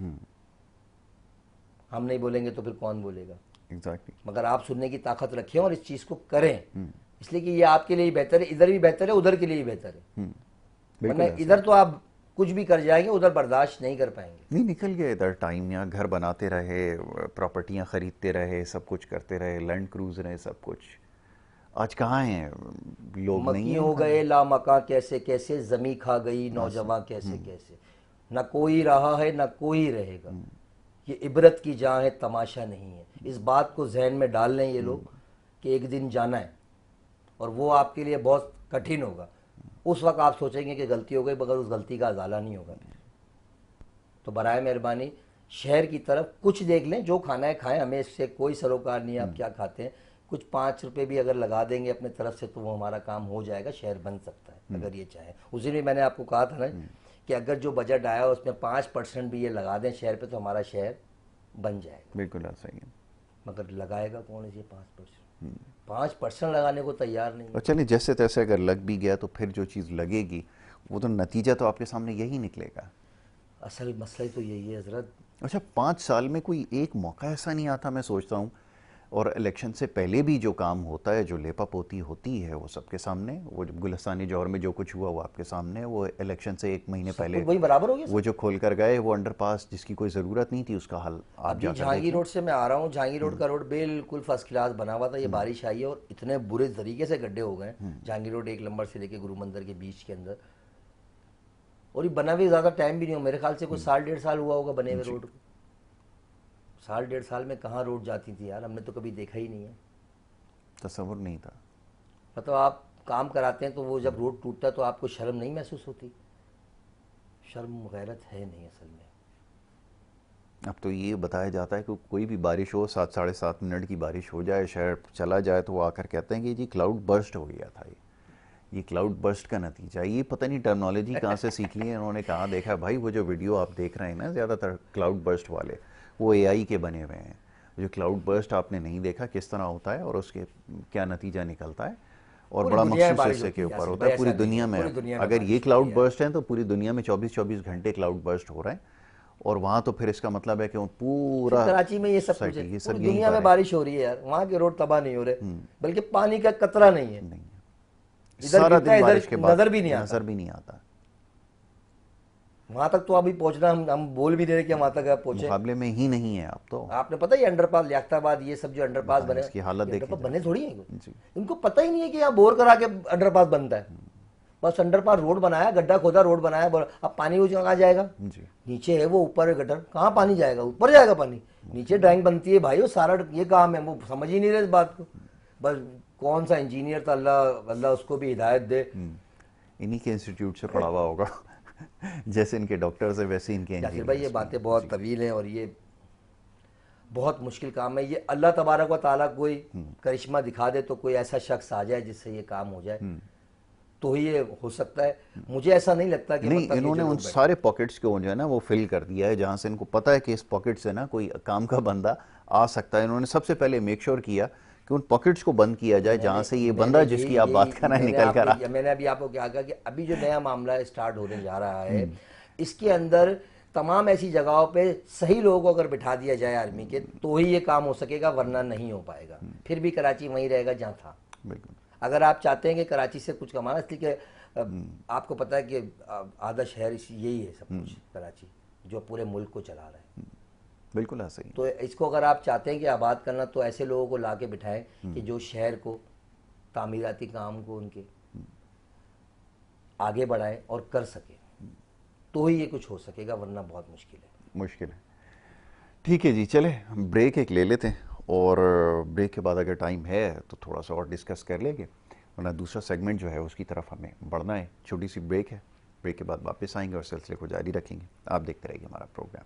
[SPEAKER 2] हम नहीं बोलेंगे तो फिर कौन बोलेगा?
[SPEAKER 1] एग्जैक्टली।
[SPEAKER 2] मगर आप सुनने की ताकत रखें और इस चीज़ को करें, इसलिए कि ये आपके लिए बेहतर है, इधर भी बेहतर है, उधर के लिए भी बेहतर है। वरना इधर तो आप कुछ भी कर जाएंगे, उधर बर्दाश्त नहीं कर पाएंगे।
[SPEAKER 1] नहीं, निकल गया इधर टाइम, यहाँ घर बनाते रहे, प्रॉपर्टियाँ खरीदते रहे, सब कुछ करते रहे, लैंड क्रूज रहे, सब कुछ। आज कहाँ हैं लोग? नहीं
[SPEAKER 2] हो गए लामका कैसे कैसे, जमी खा गई नौजवान कैसे कैसे, ना कोई रहा है ना कोई रहेगा, ये इबरत की जहाँ है तमाशा नहीं है। इस बात को जहन में डाल लें ये लोग कि एक दिन जाना है, और वो आपके लिए बहुत कठिन होगा। उस वक्त आप सोचेंगे कि गलती हो गई, मगर उस गलती का अजाला नहीं होगा। तो बराए मेहरबानी शहर की तरफ कुछ देख लें, जो खाना है खाएं, हमें इससे कोई सरोकार नहीं है आप क्या खाते हैं। कुछ 5 रुपये भी अगर लगा देंगे अपने तरफ से तो वो हमारा काम हो जाएगा, शहर बन सकता है अगर ये चाहे। उस दिन भी मैंने आपको कहा था ना कि अगर जो बजट आया उसमें 5% भी ये लगा दें शहर पे तो हमारा शहर बन जाएगा।
[SPEAKER 1] बिल्कुल सही है,
[SPEAKER 2] मगर लगाएगा कौन है ये 5%? 5% लगाने को तैयार नहीं।
[SPEAKER 1] और चलिए जैसे तैसे अगर लग भी गया तो फिर जो चीज़ लगेगी वो तो नतीजा तो आपके सामने यही निकलेगा।
[SPEAKER 2] असल मसला तो यही है हजरत।
[SPEAKER 1] अच्छा, 5 साल में कोई एक मौका ऐसा नहीं आता, मैं सोचता हूँ, और इलेक्शन से पहले भी जो काम होता है, जो लेपापोती होती है, वो सबके सामने, वो गुलिस्तानी जौहर में जो कुछ हुआ वो आपके सामने, वो इलेक्शन से 1 महीने पहले
[SPEAKER 2] वही बराबर हो गया।
[SPEAKER 1] वो जो खोल कर गए वो अंडरपास जिसकी कोई ज़रूरत नहीं थी, उसका हल आप जाकर
[SPEAKER 2] जहांगीर रोड से मैं आ रहा हूँ, जहांगीर रोड का रोड बिल्कुल फर्स्ट क्लास बना हुआ था। ये बारिश आई है और इतने बुरे तरीके से गड्ढे हो गए जहांगीर रोड 1 नंबर से लेके गुरु मंदिर के बीच के अंदर। और ये बना हुए ज़्यादा टाइम भी नहीं हो, मेरे ख्याल से कुछ 1.5 साल हुआ होगा बने हुए रोड को। 1.5 साल में कहाँ रोड जाती थी यार, हमने तो कभी देखा ही नहीं है,
[SPEAKER 1] तस्वुर नहीं था।
[SPEAKER 2] मतलब आप काम कराते हैं तो वो जब रोड टूटता है तो आपको शर्म नहीं महसूस होती? शर्म गैरत है नहीं असल में।
[SPEAKER 1] अब तो ये बताया जाता है कि कोई भी बारिश हो, 7 साढ़े 7 मिनट की बारिश हो जाए, शहर चला जाए, तो वो आकर कहते हैं कि जी क्लाउड बर्स्ट हो गया था। ये क्लाउड बर्स्ट का नतीजा, ये पता नहीं टर्मिनोलॉजी कहाँ से सीख ली है इन्होंने, कहाँ देखा भाई। वो जो वीडियो आप देख रहे हैं ना ज़्यादातर क्लाउड बर्स्ट वाले, वो एआई के बने हुए हैं। जो क्लाउड बर्स्ट आपने नहीं देखा किस तरह होता है और उसके क्या नतीजा निकलता है, और बड़ा मखसूस हिस्से के ऊपर होता है पूरी दुनिया में। अगर ये क्लाउड बर्स्ट हैं तो पूरी दुनिया में 24-24 घंटे क्लाउड बर्स्ट हो रहे हैं, और वहाँ तो फिर इसका मतलब है कि पूरा
[SPEAKER 2] कराची में ये सब कुछ है, पूरी दुनिया में बारिश हो रही है यार, वहाँ के रोड तबाह नहीं हो रहे, बल्कि पानी का कतरा नहीं है।
[SPEAKER 1] सारा दिन बारिश के बाद
[SPEAKER 2] नजर भी नहीं
[SPEAKER 1] आता।
[SPEAKER 2] वहां तक तो अभी पहुंचना, हम बोल भी नहीं रहे कि वहां तक आप पहुंचे,
[SPEAKER 1] मुकाबले में ही नहीं है आप तो।
[SPEAKER 2] आपने पता है अंडरपास लियाकताबाद, ये सब जो अंडरपास बने,
[SPEAKER 1] इसकी हालत देखिए,
[SPEAKER 2] बने थोड़ी है, इनको पता ही नहीं है कि यहाँ बोर करा के अंडरपास बनता है। बस अंडरपास रोड बनाया, गड्ढा खोदा, रोड बनाया, अब पानी वो कहाँ जाएगा? नीचे है वो, ऊपर है गटर, कहाँ पानी जाएगा? ऊपर जाएगा पानी, नीचे ड्राइंग बनती है भाई, वो सारा ये काम है। वो समझ ही नहीं रहे इस बात को। बस कौन सा इंजीनियर था, अल्लाह उसको भी हिदायत दे,
[SPEAKER 1] इन्हीं के इंस्टीट्यूट से पढ़ा हुआ होगा जैसे इनके डॉक्टर्स है वैसे इनके इंजीनियर।
[SPEAKER 2] भाई ये बातें बहुत तवील हैं और ये बहुत मुश्किल काम है। ये अल्लाह तबारक व तआला कोई करिश्मा दिखा दे तो कोई ऐसा शख्स आ जाए जिससे ये काम हो जाए तो ही ये हो सकता है। मुझे ऐसा नहीं लगता कि
[SPEAKER 1] नहीं, इन्होंने उन सारे पॉकेट्स को जो है ना वो फिल कर दिया है जहाँ से इनको पता है कि इस पॉकेट से ना कोई काम का बंदा आ सकता है। इन्होंने सबसे पहले मेक श्योर किया कि उन पॉकेट्स को बंद किया जाए जहाँ से ये बंदा जिसकी आप बात कर रहे हैं निकल कर।
[SPEAKER 2] मैंने अभी आपको क्या कहा कि अभी जो नया मामला स्टार्ट होने जा रहा है इसके अंदर तमाम ऐसी जगहों पे सही लोगों को अगर बिठा दिया जाए आर्मी के, तो ही ये काम हो सकेगा, वरना नहीं हो पाएगा। फिर भी कराची वहीं रहेगा जहाँ था।
[SPEAKER 1] बिल्कुल।
[SPEAKER 2] अगर आप चाहते हैं कि कराची से कुछ कमाना, इसलिए कि आपको पता है कि आधा शहर यही है सब कुछ, कराची जो पूरे मुल्क को चला रहा है।
[SPEAKER 1] बिल्कुल ऐसा ही।
[SPEAKER 2] तो इसको अगर आप चाहते हैं कि आबाद करना, तो ऐसे लोगों को ला के बिठाएं कि जो शहर को, तामीराती काम को उनके आगे बढ़ाएं और कर सके, तो ही ये कुछ हो सकेगा, वरना बहुत मुश्किल है।
[SPEAKER 1] मुश्किल है। ठीक है जी, चले ब्रेक एक ले लेते हैं, और ब्रेक के बाद अगर टाइम है तो थोड़ा सा और डिस्कस कर लेंगे, वरना दूसरा सेगमेंट जो है उसकी तरफ हमें बढ़ना है। छोटी सी ब्रेक है, ब्रेक के बाद वापस आएंगे और सिलसिले को जारी रखेंगे। आप देखते रहिए हमारा प्रोग्राम।